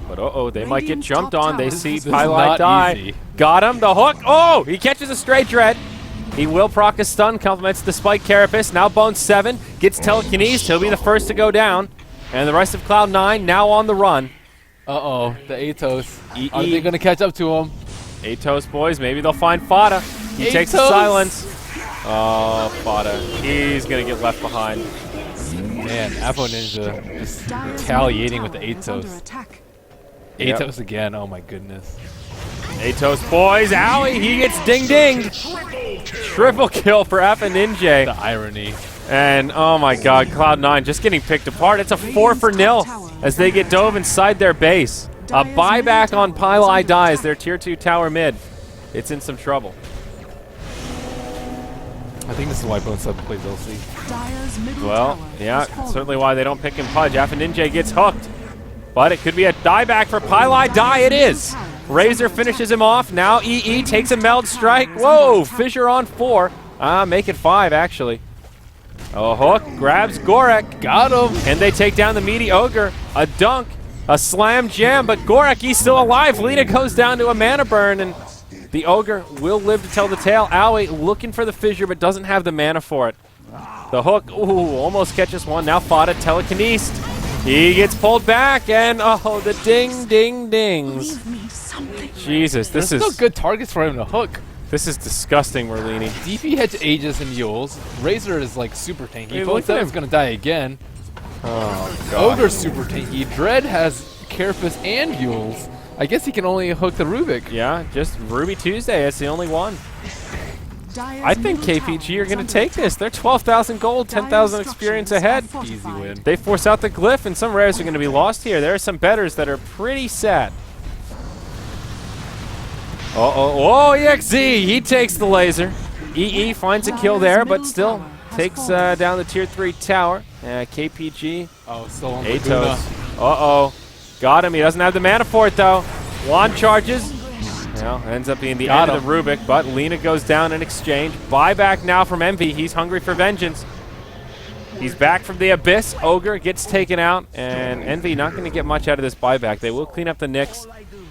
B: But uh-oh, they might get
C: Radiant's
B: jumped
C: top
B: on. They
C: tower
B: see
C: is
B: Pylai
A: not
B: die.
A: easy.
B: Got him, the hook. Oh, he catches a stray Dread. He will proc a stun, complements the spike Carapace. Now Bone 7 gets telekinesed. He'll be the first to go down. And the rest of Cloud9 now on the run.
A: Uh-oh, the Atos.
B: EE.
A: Are they going to catch up to him?
B: Atos boys, maybe they'll find Fada. He takes the
A: Atos.
B: silence. Oh, Fada. He's going to get left behind.
A: Man, Apo Ninja just
C: Dire's
A: retaliating
C: middle
A: with the
C: tower is under
A: Atos.
C: attack.
B: Yep.
A: Atos again, oh my goodness.
B: Atos boys, owie, he gets ding-dinged. Triple kill for Apo Ninja.
A: The irony.
B: And oh my god, Cloud9 just getting picked apart. It's a 4-0 as they get dove inside their base. A buyback on Pylai dies, their tier 2 tower mid. It's in some trouble.
A: I think this is why Bone 7 plays LC.
C: Dire's middle
B: Well,
C: tower
B: yeah,
C: has fallen.
B: certainly why they don't pick him Pudge. Apo Ninja gets hooked. But it could be a dieback for Pylai die. It is. Razor finishes him off. Now EE takes a Meld Strike. Whoa, Fissure on 4. Make it 5, actually. A hook grabs Gorek.
A: Got him!
B: And they take down the meaty Ogre. A dunk, a slam jam, but Gorek, he's still alive. Lena goes down to a mana burn, and the Ogre will live to tell the tale. Owie looking for the fissure, but doesn't have the mana for it. The hook, ooh, almost catches one. Now Fada telekinesed. He gets pulled back, and oh, the ding, ding, dings.
C: Leave me something.
B: Jesus, this
A: There's
B: is
A: still good targets for him to hook.
B: this is disgusting, Merlini.
A: DP hits Aegis and Yules. Razor is like super tanky.
B: Hey,
A: Bone
B: look at
A: 7's
B: him.
A: gonna die again.
B: Oh, God.
A: Ogre's super tanky. Dread has Carapace and Yules. I guess he can only hook the Rubik.
B: Yeah, just Ruby Tuesday. That's the only one.
C: Dire's
B: I think
C: middle
B: KPG
C: tower
B: are
C: is
B: going to
C: under
B: take
C: attack.
B: this. They're 12,000 gold, 10,000
C: Dire's
B: experience
C: structures
B: ahead.
C: are fortified.
A: Easy win.
B: They force out the glyph, and some rares are going to be lost here. There are some betters that are pretty sad. Oh, EXZ! He takes the laser. EE finds a kill there, but still takes down the tier 3 tower. KPG,
A: Oh, still on
B: Atos.
A: Laguna.
B: Uh-oh. Got him. He doesn't have the mana for it, though. Wand charges. Well, ends up being the
A: Got
B: end of the Rubik, but Lena goes down in exchange. Buyback now from Envy. He's hungry for vengeance. He's back from the Abyss. Ogre gets taken out, and Envy not going to get much out of this buyback. They will clean up the Nyx,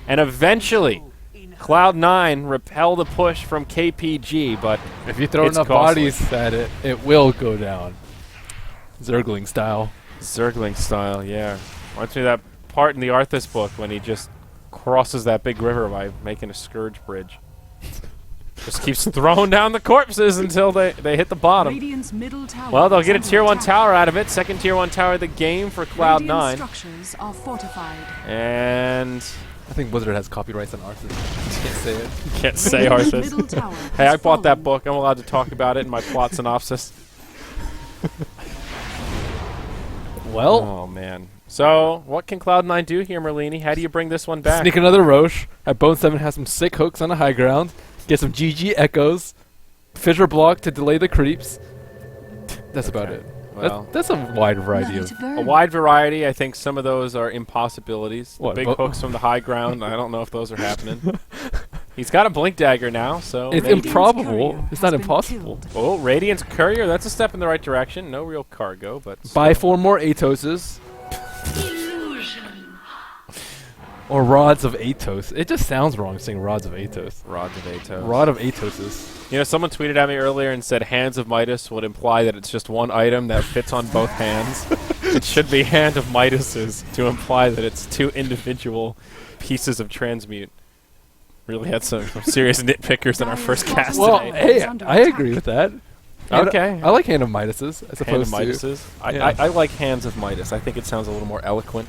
B: and eventually Cloud9 repel the push from KPG, but
A: If you throw
B: It's
A: enough
B: costly.
A: bodies at it, it will go down. Zergling style.
B: Zergling style, yeah. Reminds me of that part in the Arthas book when he just crosses that big river by making a Scourge bridge. Just keeps throwing down the corpses until they hit the bottom.
C: Radiant's middle tower
B: Well, they'll
C: is
B: get a
C: under
B: tier 1
C: attack.
B: tower out of it. Second tier 1 tower of the game for
C: Radiant
B: Cloud9.
C: structures are fortified.
B: And
A: I think Blizzard has copyrights on Arthas. Can't say it.
B: can't say
C: Radiant's
B: Arthas.
C: middle tower
B: Hey, I
C: has
B: bought that
C: fallen.
B: book. I'm allowed to talk about it in my plot synopsis.
A: Well,
B: Oh, man. So, what can Cloud9 do here, Merlini? How do you bring this one back?
A: sneak another Roche. At Bone 7 has some sick hooks on the high ground. Get some GG echoes. Fissure block to delay the creeps. That's about it.
B: Well,
A: That's a wide variety of.
B: a wide variety. I think some of those are impossibilities.
A: What,
B: The big
A: bo-
B: hooks from the high ground. I don't know if those are happening. He's got a blink dagger now, so
A: It's
B: maybe.
A: improbable. It's not impossible.
B: Oh, Radiance Courier. That's a step in the right direction. No real cargo, but
A: Buy
B: still.
A: 4 more Atoses. Or Rods of Atos. It just sounds wrong saying Rods of Atos.
B: Rods of Atos.
A: Rod of Atoses.
B: You know, someone tweeted at me earlier and said Hands of Midas would imply that it's just one item that fits on both hands. It should be Hand of Midas's to imply that it's 2 individual pieces of transmute. Really had some serious nitpickers in our first cast
A: Well,
B: today.
A: hey, I agree with that.
B: Okay.
A: I like Hand of Midas's as
B: Hand of
A: opposed to.
B: Midas's.
A: Yeah.
B: I like Hands of Midas. I think it sounds a little more eloquent.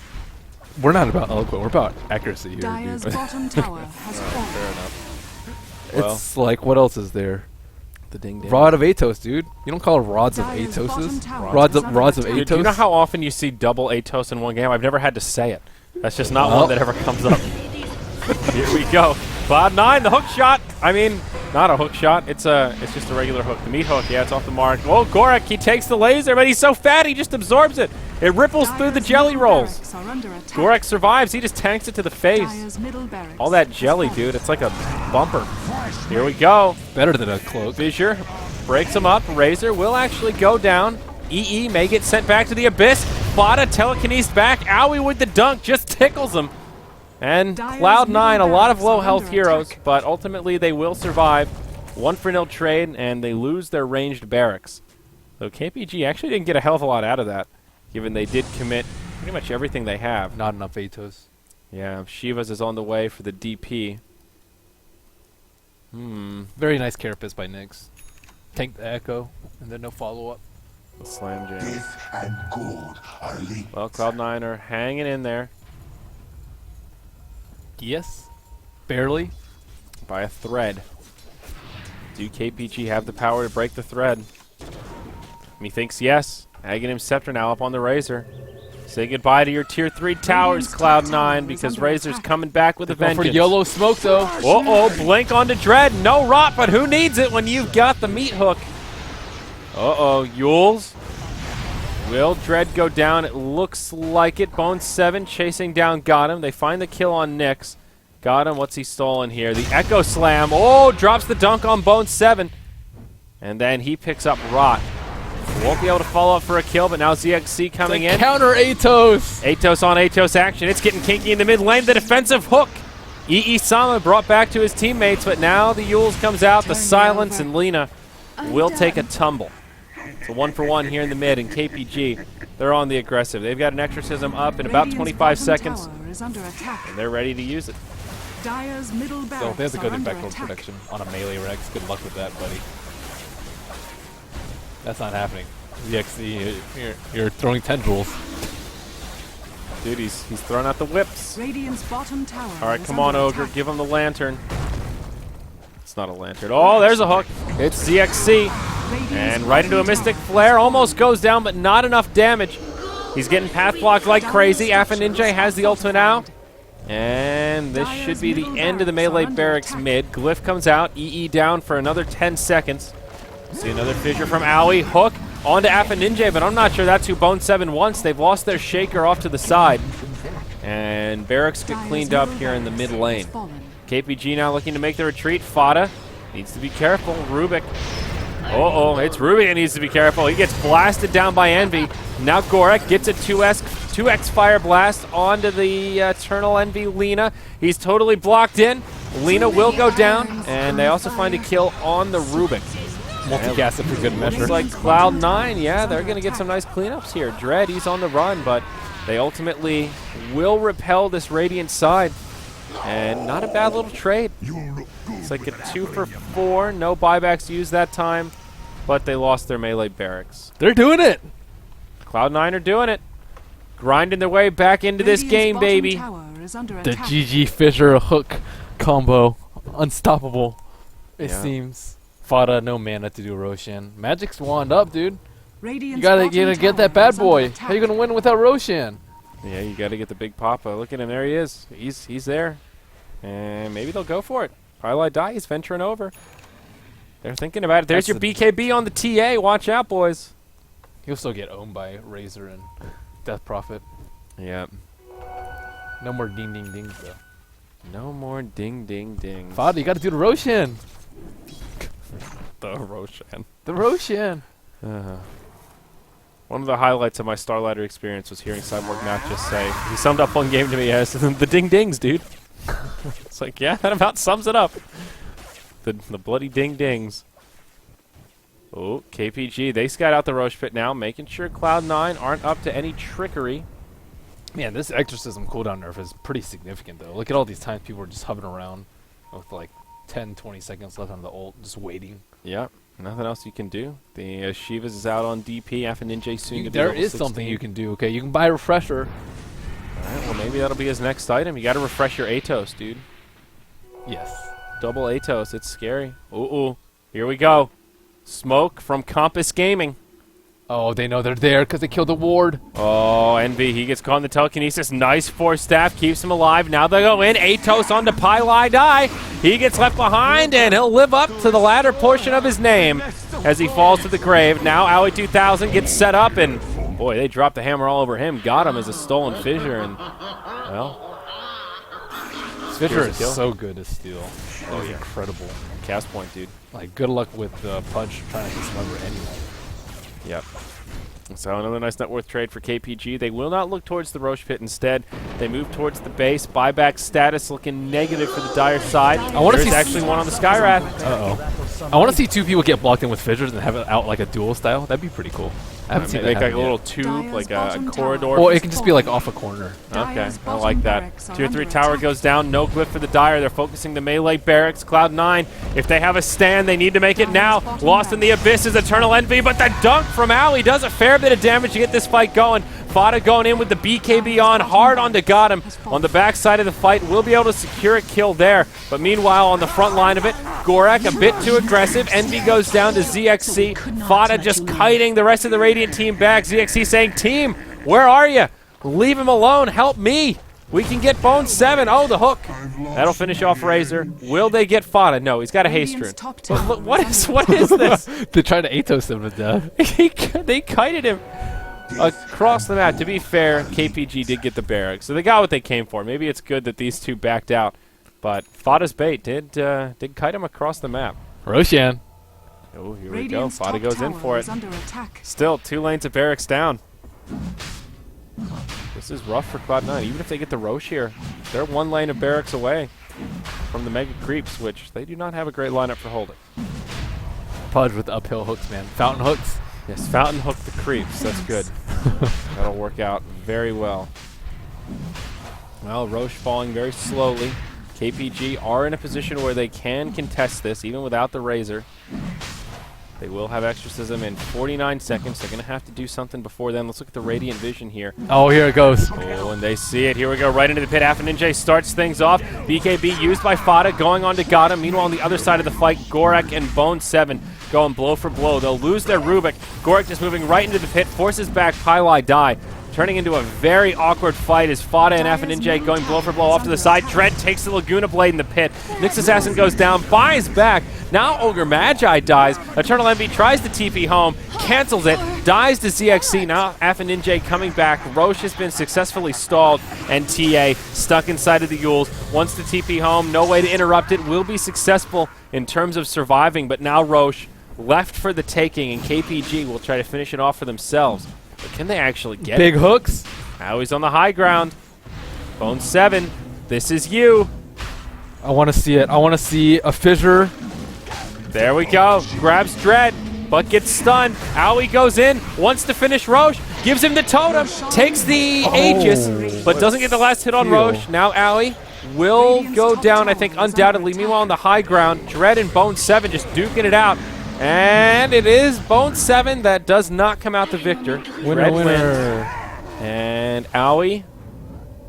A: We're not about eloquent. We're about accuracy here.
C: Dyer's
A: Dude.
C: bottom tower has fallen.
B: Fair enough. Well,
A: It's like, what else is there?
B: the ding ding.
A: Rod of Atos, dude. You don't call it Rods of
C: Dyer's bottom
A: Atoses?
C: tower
A: Rods
C: is
A: of
C: under
A: Rods of
C: attack.
B: Dude, do you know
A: Atos?
B: how often you see double Atos in one game? I've never had to say it. That's just not
A: Well.
B: one that ever comes up. Here we go. Cloud9, the hook shot. I mean, not a hook shot. It's just a regular hook. The meat hook, yeah, it's off the mark. Oh, Gorak, he takes the laser, but he's so fat he just absorbs it. It ripples through the
C: Dyer's
B: jelly
C: middle
B: rolls.
C: barracks are under attack.
B: Gorak survives. He just tanks it to the face.
C: Dyer's middle barracks
B: All that
C: has
B: jelly,
C: fallen.
B: dude. It's like a bumper. Here we go.
A: Better than a cloak.
B: Fissure breaks him up. Razor will actually go down. EE may get sent back to the abyss. Bada telekinesed back. Owie with the dunk just tickles him. And
C: Dyer's
B: Cloud9, a
C: middle
B: lot of
C: barracks
B: low
C: are
B: health
C: under
B: heroes,
C: attack.
B: but ultimately they will survive. 1-for-0 trade, and they lose their ranged barracks. So KPG actually didn't get a hell of a lot out of that, given they did commit pretty much everything they have.
A: Not enough Atos.
B: Yeah, Shivas is on the way for the DP.
A: Very nice carapace by Nyx. Tank the Echo, and then no follow-up.
B: The slam jam.
D: Death and gold are linked.
B: Well, Cloud9 are hanging in there
A: Yes. Barely.
B: by a thread. Do KPG have the power to break the thread? Methinks yes. Aghanim Scepter now up on the Razor. Say goodbye to your tier 3 towers,
C: Radiant's top
B: Cloud9,
C: tower is
B: because
C: under
B: Razor's
C: attack.
B: coming back with a
A: Going for
B: vengeance.
A: YOLO smoke, though.
B: Uh-oh, blink onto Dread. No rot, but who needs it when you've got the meat hook? Uh-oh, Yules. Will Dread go down? It looks like it. Bone 7 chasing down Got him. They find the kill on Nyx. Got him. What's he stolen here? The Echo Slam. Oh, drops the dunk on Bone 7. And then he picks up Rot. Won't be able to follow up for a kill, but now ZXC coming in.
A: Counter Atos.
B: Atos on Atos action. It's getting kinky in the mid lane. The defensive hook. EE Sama brought back to his teammates, but now the Yules comes out. The
C: Turn
B: silence,
C: over.
B: and Lena will take a tumble. So 1-for-1 here in the mid, and KPG, they're on the aggressive. They've got an exorcism up in about
C: Radiant's
B: 25
C: bottom
B: seconds,
C: tower is under attack.
B: and they're ready to use it.
C: Dyer's middle
A: So
C: barracks
A: they have to go
C: are
A: to
C: under
A: backroad
C: attack.
A: protection on a melee Rex. Good luck with that, buddy. That's not happening. ZXC, you're throwing tendrils.
B: Dude, he's throwing out the whips.
C: Radiant's bottom tower
B: All right,
C: is
B: come on,
C: under
B: Ogre.
C: attack.
B: Give him the lantern. It's not a lantern. Oh, there's a hook. It's ZXC.
C: Radiant's
B: And right into a
C: bottom
B: Mystic
C: tower
B: Flare.
C: has
B: Almost goes down, but not enough damage. He's getting path blocked like crazy. Alpha Ninja has the ultimate out. And this should be the end of the melee barracks mid. Glyph comes out. EE down for another 10 seconds. See another fissure from Owie. Hook onto Alpha Ninja, but I'm not sure that's who Bone 7 wants. They've lost their shaker off to the side. And barracks get
C: Dyer's
B: cleaned up
C: middle
B: here in the mid
C: barracks
B: lane.
C: has fallen.
B: KPG now looking to make the retreat. Fada needs to be careful. Rubik. Uh-oh, it's Rubik that needs to be careful. He gets blasted down by Envy. Now Gorak gets a 2x Fire Blast onto the Eternal Envy Lena. He's totally blocked in. Lena will go down, and they also find a kill on the Rubik.
A: Multicast it for good measure.
B: Looks like Cloud9, yeah, they're going to get some nice cleanups here. Dread, he's on the run, but they ultimately will repel this Radiant side. And not a bad little trade. It's like a 2-for-4, no buybacks used that time, but they lost their melee barracks.
A: They're doing it.
B: Cloud9 are doing it. Grinding their way back into this
C: Radiant's
B: game,
C: bottom
B: baby.
C: tower is under
A: The
C: attack.
A: GG Fisher hook combo. Unstoppable, it
B: Yeah.
A: seems. Fada, no mana to do Roshan. Magic's wand up, dude.
C: Radiant's
A: You gotta
C: bottom
A: get that
C: tower
A: bad
C: is under
A: boy.
C: attack.
A: How you gonna win without Roshan?
B: Yeah, you got to get the big Papa. Look at him, there he is. He's there. And maybe they'll go for it. Twilight Die, he's venturing over. They're thinking about it. There's
A: That's
B: your BKB on the TA. Watch out, boys.
A: He'll still get owned by Razor and Death Prophet.
B: Yep.
A: No more ding ding dings though.
B: No more ding ding ding.
A: Father, you got to do the Roshan.
B: The Roshan.
A: The Roshan.
B: One of the highlights of my Starlighter experience was hearing Cyborg Matt just say, he summed up one game to me as the ding dings, dude. It's like, yeah, that about sums it up. The bloody ding dings. Oh, KPG, they scout out the Roche pit now, making sure Cloud9 aren't up to any trickery.
A: Man, this exorcism cooldown nerf is pretty significant though. Look at all these times people are just hovering around with like 10, 20 seconds left on the ult, just waiting.
B: Yep, nothing else you can do. The Shivas is out on DP, Ninja soon to be
A: There
B: level
A: is
B: 16.
A: something you can do. Okay, you can buy a refresher.
B: Alright, well maybe that'll be his next item. You gotta refresh your Atos, dude.
A: Yes.
B: Double Atos, it's scary. Ooh, here we go. Smoke from Compass Gaming.
A: Oh, they know they're there because they killed the ward.
B: Oh, Envy, he gets caught in the telekinesis. Nice force staff, keeps him alive. Now they go in. Atos onto Pylai Die. He gets left behind, and he'll live up to the latter portion of his name as he falls to the grave. Now Owie 2000 gets set up, and boy, they dropped the hammer all over him. Got him as a stolen fissure, and well,
A: Fissure
B: Here's
A: is
B: a kill.
A: so good to steal. Oh,
B: yeah.
A: incredible.
B: cast point, dude.
A: Like, good luck with Pudge trying to dismember anyone.
B: Yep. So another nice net worth trade for KPG. They will not look towards the Roche pit. Instead, they move towards the base. Buyback status looking negative for the Dire side.
A: I wanna
B: There's
A: see
B: actually one on the Skywrath.
A: Uh-oh. I want to see two people get blocked in with fissures and have it out like a duel style. That'd be pretty cool. I haven't seen that
B: Make like
A: happen
B: a little
A: yet.
B: tube, like a
C: bottom
B: corridor.
C: tower.
A: Or it can just be like off a corner.
B: Okay,
C: Dire's
B: I like
C: bottom
B: that.
C: barracks are
B: Tier 3
C: under
B: tower
C: attack.
B: goes down. No glyph for the Dire. They're focusing the melee barracks. Cloud9, if they have a stand, they need to make it now. Lost in the abyss is Eternal Envy, but the dunk from Owie does a fair bit of damage to get this fight going. Fada going in with the BKB on, hard onto got him. On the backside of the fight, will be able to secure a kill there. But meanwhile, on the front line of it, Gorak a bit too aggressive. Envy goes down to ZXC. Fada just kiting the rest of the Radiant team back. ZXC saying, team, where are you? Leave him alone. Help me. We can get Bone 7. Oh, the hook. That'll finish off Razor. Will they get Fada? No, he's got a haste rune.
C: Radiant's top
B: But
C: tower
B: look, what is this?
A: They tried to Atos him to death.
B: They kited him across the map. To be fair, KPG did get the barracks, so they got what they came for. Maybe it's good that these two backed out, but Fada's bait did kite him across the map.
A: Roshan.
B: Oh, here we go.
C: Radiant's
B: Fada
C: top
B: goes in
C: tower
B: for
C: is
B: it.
C: under attack.
B: Still, 2 lanes of barracks down. This is rough for Cloud9. Even if they get the Roche here, they're 1 lane of barracks away from the Mega Creeps, which they do not have a great lineup for holding.
A: Pudge with uphill hooks, man. Fountain hooks.
B: Yes, Fountain Hook the Creeps. That's good. That'll work out very well. Well, Roche falling very slowly. KPG are in a position where they can contest this, even without the Razor. They will have Exorcism in 49 seconds. They're going to have to do something before then. Let's look at the Radiant Vision here.
A: Oh, here it goes.
B: Oh, and they see it. Here we go, right into the pit. Ninja starts things off. BKB used by Fada, going on to Gata. Meanwhile, on the other side of the fight, Gorak and Bone 7 going blow for blow. They'll lose their Rubik. Gorak just moving right into the pit, forces back Pylai Die. Turning into a very awkward fight as Fada and Ninja going blow for blow off to the side. Dread takes the Laguna Blade in the pit. Nyx Assassin goes down, buys back. Now Ogre Magi dies. Eternal Envy tries to TP home, cancels it, dies to ZXC. Now Ninja coming back. Roche has been successfully stalled, and TA stuck inside of the Yules. Wants to TP home, no way to interrupt it. Will be successful in terms of surviving, but now Roche left for the taking, and KPG will try to finish it off for themselves. But can they actually get
A: Big
B: it?
A: hooks.
B: Now he's on the high ground. Bone 7, this is you.
A: I want to see it. I want to see a fissure.
B: There we go. Grabs Dread, but gets stunned. Owie goes in, wants to finish Roche, gives him the totem, takes the Aegis, but doesn't get the last hit on
A: steal.
B: Roche. Now Owie will go down, I think, undoubtedly. Meanwhile, on the high ground, Dread and Bone 7 just duking it out. And it is Bone 7 that does not come out the victor.
A: Winner,
B: Dread wins.
A: winner.
B: And Owie,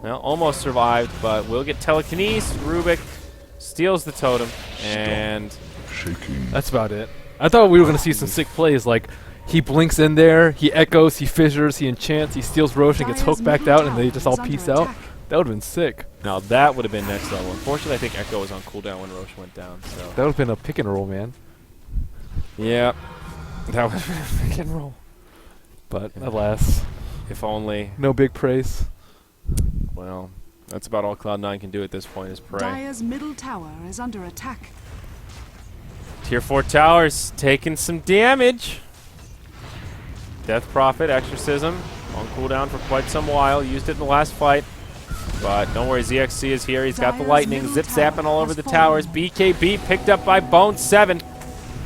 B: well, almost survived, but will get telekinesis. Rubik steals the totem, and
D: Shaking.
A: That's about it. I thought we were going to see some sick plays, like he blinks in there, he echoes, he fissures, he enchants, he steals Roche and gets hooked back out, and they just all peace out. That would have been sick.
B: now that would have been next level. Unfortunately, I think Echo was on cooldown when Roche went down. So
A: That would have been a pick and roll, man.
B: yeah, that would have been a pick and roll.
A: But alas,
B: If only.
A: no big praise.
B: Well, that's about all Cloud9 can do at this point is pray.
C: Dire's middle tower is under attack.
B: Tier 4 towers taking some damage. Death Prophet, Exorcism, on cooldown for quite some while. Used it in the last fight. But don't worry, ZXC is here. He's got the
C: Dire's
B: lightning,
C: middle
B: zip-zapping
C: tower
B: all over
C: has
B: the
C: fallen.
B: towers. BKB picked up by Bone 7.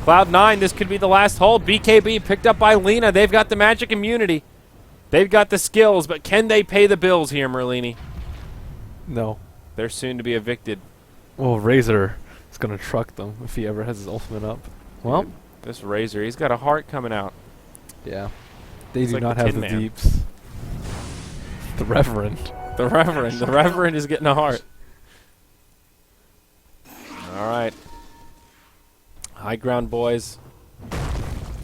B: Cloud9, this could be the last hold. BKB picked up by Lena. They've got the magic immunity. They've got the skills, but can they pay the bills here, Merlini?
A: No.
B: They're soon to be evicted.
A: Well, Razor is gonna truck them if he ever has his ultimate up. Well,
B: This Razor, he's got a heart coming out.
A: yeah. They
B: It's
A: do
B: like
A: not
B: the
A: have
B: Tin
A: the
B: Man.
A: deeps. The Reverend.
B: The Reverend is getting a heart. All right. High ground, boys.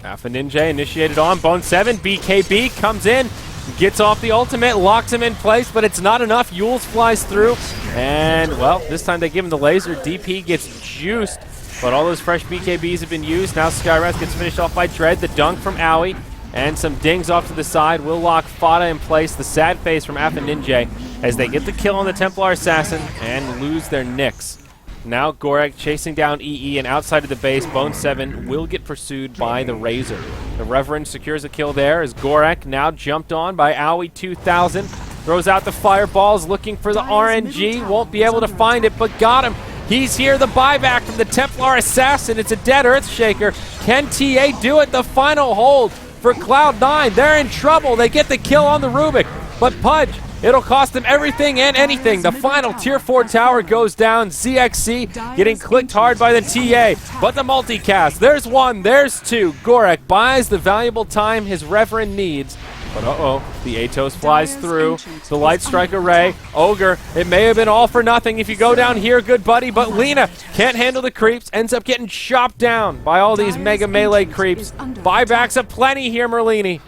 B: Alpha Ninja initiated on. Bone 7. BKB comes in. Gets off the ultimate. Locks him in place, but it's not enough. Yules flies through. And, well, this time they give him the laser. DP gets juiced, but all those fresh BKBs have been used. Now Skywrath gets finished off by Dread. The dunk from Owie. And some dings off to the side will lock Fada in place. The sad face from Alpha Ninja as they get the kill on the Templar Assassin and lose their Nyx. Now Gorek chasing down EE, and outside of the base, Bone 7 will get pursued by the Razor. The Reverend secures a kill there as Gorek now jumped on by Owie 2000. Throws out the fireballs looking for the RNG. Won't be able to find it, but got him. He's here, the buyback from the Templar Assassin. It's a dead Earthshaker. Can TA do it? The final hold for Cloud9. They're in trouble. They get the kill on the Rubik, but Pudge, it'll cost them everything and anything. The final Tier 4 tower goes down. ZXC getting clicked hard by the TA, but the multicast. There's one, there's two. Gorek buys the valuable time his Reverend needs. But uh-oh, the Atos flies through. The Light Strike Array. Ogre, it may have been all for nothing if you go down here, good buddy, but Lena can't handle the creeps, ends up getting chopped down by all these mega melee creeps. Buybacks aplenty here, Merlini.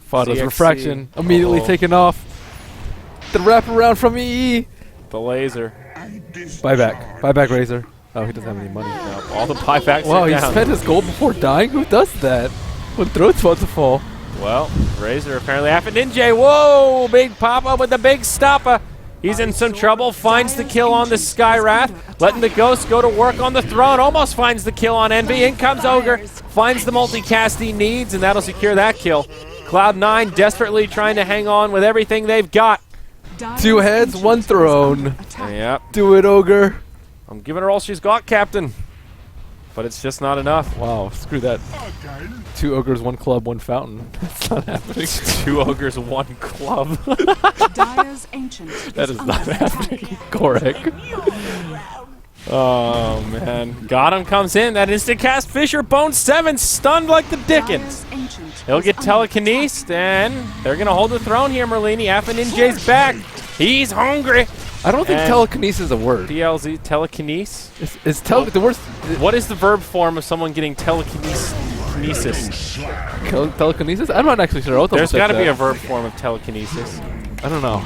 A: Fada's
B: ZXC.
A: refraction immediately
B: Uh-oh.
A: taken off. The wraparound from EE.
B: The laser.
A: Buyback Razor. Oh, he doesn't have any money.
B: Nope, all the buybacks
A: Wow,
B: are
A: he
B: down.
A: spent his gold before dying? Who does that? When throat's about to fall.
B: Well, Razor apparently half a ninja. Whoa, big pop-up with the big stopper. He's in some trouble, finds the kill on the Skywrath, letting the Ghost go to work on the throne, almost finds the kill on Envy. In comes Ogre, finds the multicast he needs, and that'll secure that kill. Cloud9 desperately trying to hang on with everything they've got.
A: Two heads, one throne.
B: Yep,
A: Do it, Ogre.
B: I'm giving her all she's got, Captain. But it's just not enough.
A: Wow, screw that. Two ogres, one club, one fountain. It's not happening.
B: Two ogres, one club.
C: Dire's ancient
A: That is not happening. Gorek.
B: Oh, man. Got him, comes in. That instant cast Fisher. Bone 7 stunned like the Dickens. He'll get telekinesed, and they're going to hold the throne here, Merlini. Alpha Ninja's back. He's hungry.
A: I don't think
B: And
A: telekinesis is a word.
B: TLZ, telekinesis.
A: Is the worst.
B: What is the verb form of someone getting telekinesis?
A: Telekinesis? I'm not actually sure. I'll
B: There's
A: double check
B: got to be a
A: that.
B: verb form of telekinesis.
A: I don't know.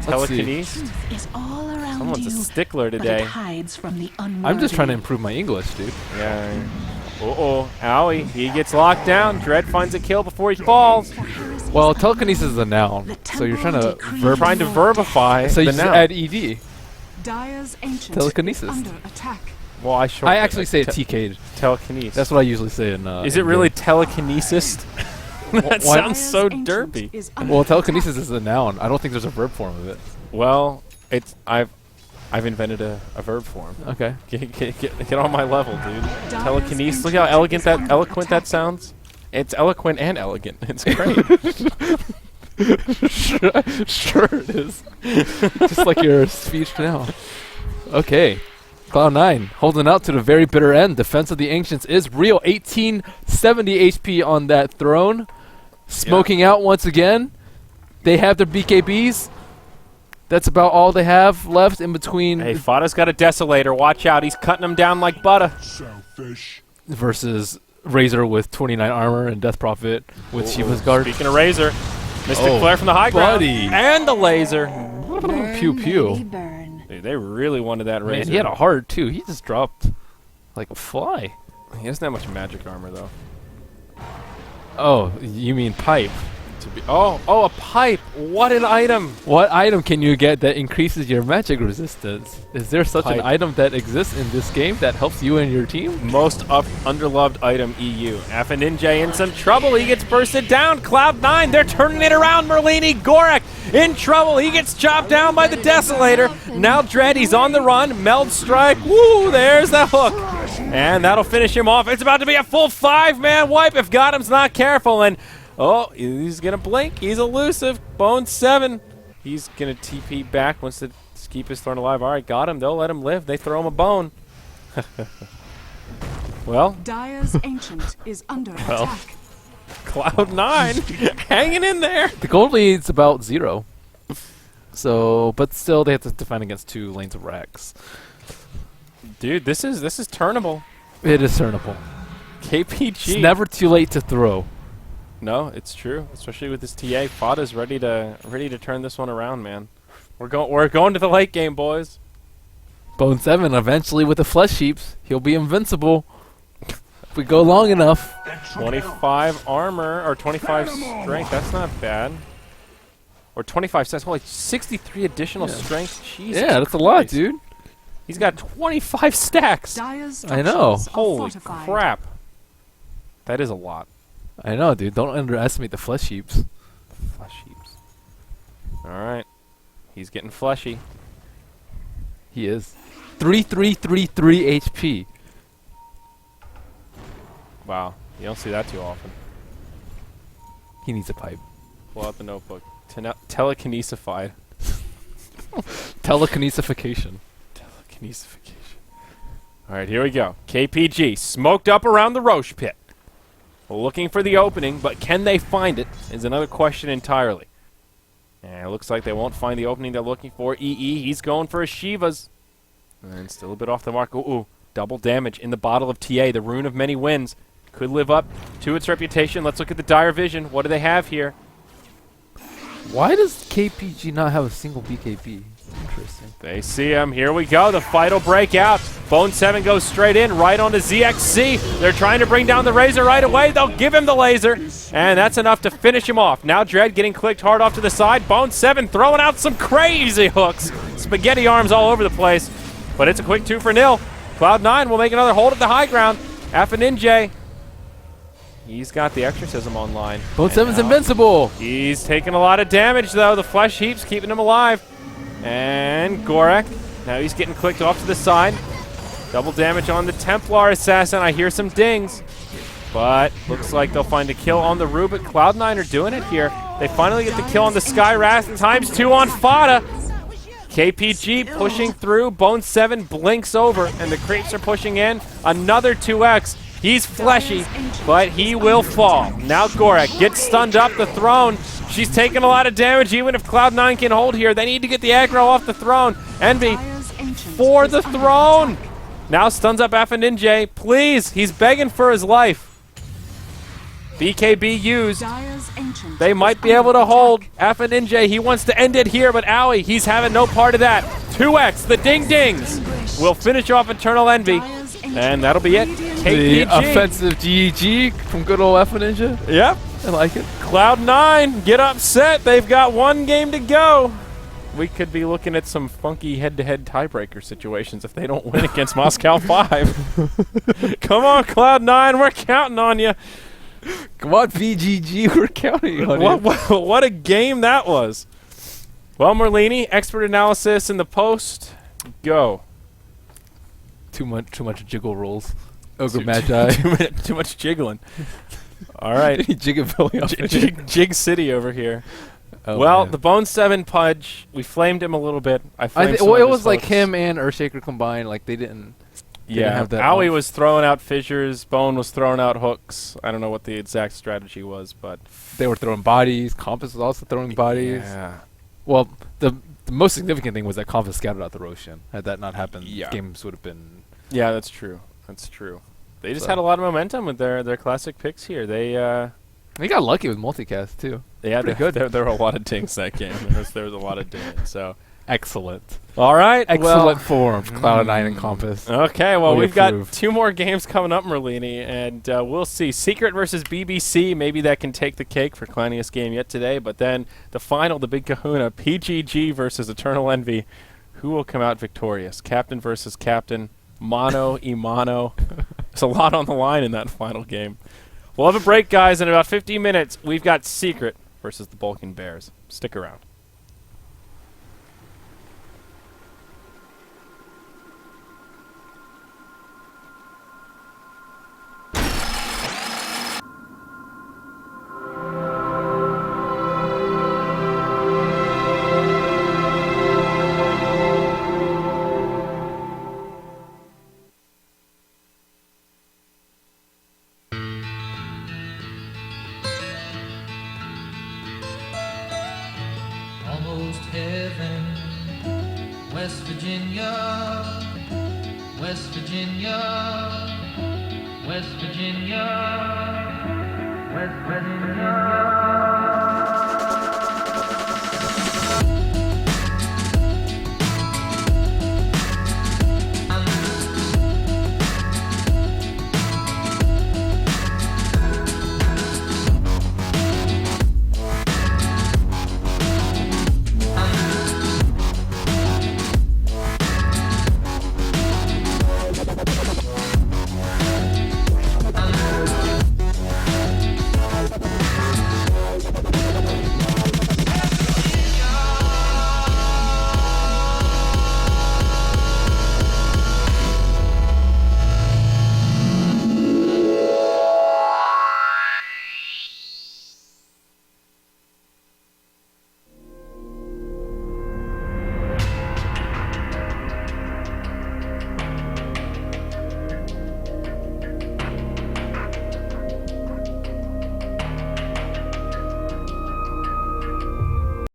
A: Let's see.
B: Telekinesis?
E: is all around
B: Someone's a
E: you,
B: stickler
E: but it
B: today.
E: hides from the unworthy.
A: I'm just trying to improve my English, dude.
B: Yeah. Uh-oh. Owie. He gets locked down. Dread finds a kill before he falls.
A: Well, telekinesis is a noun, so you're trying to
B: Trying to verbify
A: So you
B: the
A: just
B: noun.
A: add ed.
C: Dire's ancient
A: Telekinesis.
C: is under attack.
B: Well, I
A: I actually say it TK'd.
B: telekinesis.
A: That's what I usually say in.
B: Is it
A: in
B: really
A: game.
B: telekinesis? That
A: Why-
B: sounds so
C: Dire's ancient
B: derpy.
C: is under
A: Well,
C: attack.
A: telekinesis is a noun. I don't think there's a verb form of it.
B: Well, it's I've invented a verb form.
A: Okay.
B: Get on my level, dude.
C: Dire's
B: Telekinesis. Look how
C: ancient
B: elegant
C: is
B: that
C: under
B: eloquent that
C: attack.
B: sounds. It's eloquent and elegant. It's great.
A: Sure it is. Just like your speech now. Okay. Cloud9 holding out to the very bitter end. Defense of the Ancients is real. 1870 HP on that throne. Smoking out once again. They have their BKBs. That's about all they have left in between
B: Hey, Fada's got a desolator. Watch out. He's cutting them down like butter.
D: Selfish.
A: versus Razor with 29 armor and Death Prophet with Shiva's Guard.
B: Speaking of Razor, Mystic
A: Oh,
B: Flare from the high ground.
A: buddy.
B: And the laser.
A: Pew pew.
E: Burn.
B: Dude, they really wanted that
A: Man,
B: Razor.
A: he had a heart too. He just dropped like a fly.
B: He doesn't have much magic armor, though.
A: Oh, you mean pipe.
B: Oh, a pipe. What an item.
A: What item can you get that increases your magic resistance? Is there such an
B: Pipe.
A: item that exists in this game that helps you and your team?
B: Most underloved item EU. Alpha Ninja in some trouble. He gets bursted down. Cloud9, they're turning it around. Merlini, Gorek in trouble. He gets chopped down by the Desolator. Now Dread, he's on the run. Meld Strike. Woo, there's the hook. And that'll finish him off. It's about to be a full 5-man wipe if Gotham's not careful. And oh, he's going to blink. He's elusive. Bone 7. He's going to TP back once the Skeep is thrown alive. All right, got him. They'll let him live. They throw him a bone. Well,
C: Dire's Ancient is under attack.
B: Cloud9 hanging in there.
A: The gold lead's about 0. So, but still, they have to defend against 2 lanes of racks.
B: Dude, this is turnable.
A: It is turnable.
B: KPG.
A: It's never too late to throw.
B: No, it's true. Especially with this TA. Fada's ready to turn this one around, man. We're going to the late game, boys.
A: Bone 7, eventually with the flesh heaps, he'll be invincible. If we go long enough.
B: 25 armor, or 25 strength. That's not bad. Or 25 stats. Holy, 63 additional strength. Jesus
A: Yeah, that's a lot,
B: Christ.
A: dude.
B: He's got 25 stacks.
C: Dire's
A: I know.
C: structures are
B: Holy
C: fortified.
B: crap. That is a lot.
A: I know, dude. Don't underestimate the flesh heaps.
B: Flesh heaps. Alright. He's getting fleshy.
A: He is. 3333 HP.
B: Wow. You don't see that too often.
A: He needs a pipe.
B: Pull out the notebook. Telekinesified.
A: Telekinesification.
B: Kinesification. Alright, here we go. KPG smoked up around the Roche pit. Looking for the opening, but can they find it is another question entirely. And it looks like they won't find the opening they're looking for. EE, he's going for a Shivas. And still a bit off the mark. Ooh, double damage in the bottle of TA. The Rune of Many Winds could live up to its reputation. Let's look at the Dire Vision. What do they have here?
A: Why does KPG not have a single BKB? Interesting.
B: They see him. Here we go. The fight will break out. Bone 7 goes straight in, right onto ZXC. They're trying to bring down the Razor right away. They'll give him the laser, and that's enough to finish him off. Now Dread getting clicked hard off to the side. Bone 7 throwing out some crazy hooks. Spaghetti arms all over the place, but it's a quick 2-0. Cloud9 will make another hold at the high ground. Alpha Ninja, he's got the Exorcism online.
A: Bone
B: And
A: 7's
B: now
A: invincible.
B: He's taking a lot of damage, though. The flesh heaps keeping him alive. And Gorek, now he's getting clicked off to the side. Double damage on the Templar Assassin. I hear some dings. But looks like they'll find a kill on the Rubik. Cloud9 are doing it here. They finally get the kill on the Sky Wrath. ×2 on Fada. KPG pushing through. Bone 7 blinks over, and the creeps are pushing in. Another 2x. He's fleshy, but he will fall. Now Gorek gets stunned up the throne. She's taking a lot of damage, even if Cloud9 can hold here. They need to get the aggro off the throne. Envy
C: Dire's Ancient
B: for
C: is
B: the
C: under
B: throne.
C: attack.
B: Now stuns up Alpha Ninja. Please, he's begging for his life. BKB used.
C: Dire's Ancient
B: They
C: is
B: might be
C: under
B: able to hold.
C: attack.
B: Alpha Ninja, he wants to end it here, but Owie, he's having no part of that. 2x, the ding dings will finish off Eternal Envy.
C: Dire's Ancient
B: And that'll be it.
C: Radiant
A: The
B: KPG.
A: offensive GEG from good old Alpha Ninja.
B: Yep.
A: I like it.
B: Cloud9, get upset. They've got one game to go. We could be looking at some funky head-to-head tiebreaker situations if they don't win against Moscow 5. Come on, Cloud9, we're counting on you.
A: Come on, VGG, we're counting on you.
B: What a game that was. Well, Merlini, expert analysis in the post. Go.
A: Too much jiggle rolls. Ogre Magi.
B: Too much jiggling. All right.
A: Jiggabilly.
B: Jig City over here.
A: Oh,
B: well,
A: man.
B: the Bone 7 Pudge, we flamed him a little bit. I flamed some
A: well,
B: of
A: it
B: his
A: was like
B: hooks.
A: him and Earthshaker combined. Like they didn't have that
B: Owie
A: off.
B: was throwing out fissures. Bone was throwing out hooks. I don't know what the exact strategy was, but
A: They were throwing bodies. Compass was also throwing bodies.
B: yeah.
A: Well, the most significant thing was that Compass scouted out the Roshan. Had that not happened,
B: Yeah.
A: games would have been.
B: Yeah, that's true. That's true. They just
A: So.
B: had a lot of momentum with their classic picks here. They
A: They got lucky with multicast too.
B: yeah,
A: Pretty good.
B: There were a lot of dings that game. There was a lot of dings. So
A: Excellent.
B: All right.
A: Excellent form for Cloud9 and Compass.
B: Okay, well,
A: We
B: we've got
A: approve.
B: 2 more games coming up, Merlini, and we'll see. Secret versus BBC, maybe that can take the cake for clanniest game yet today, but then the final, the big kahuna, PGG versus Eternal Envy. Who will come out victorious? Captain versus captain, mano y mano. There's a lot on the line in that final game. We'll have a break, guys. In about 15 minutes, we've got Secret versus the Bulking Bears. Stick around.
F: Almost heaven, West Virginia, West Virginia, West Virginia, West Virginia.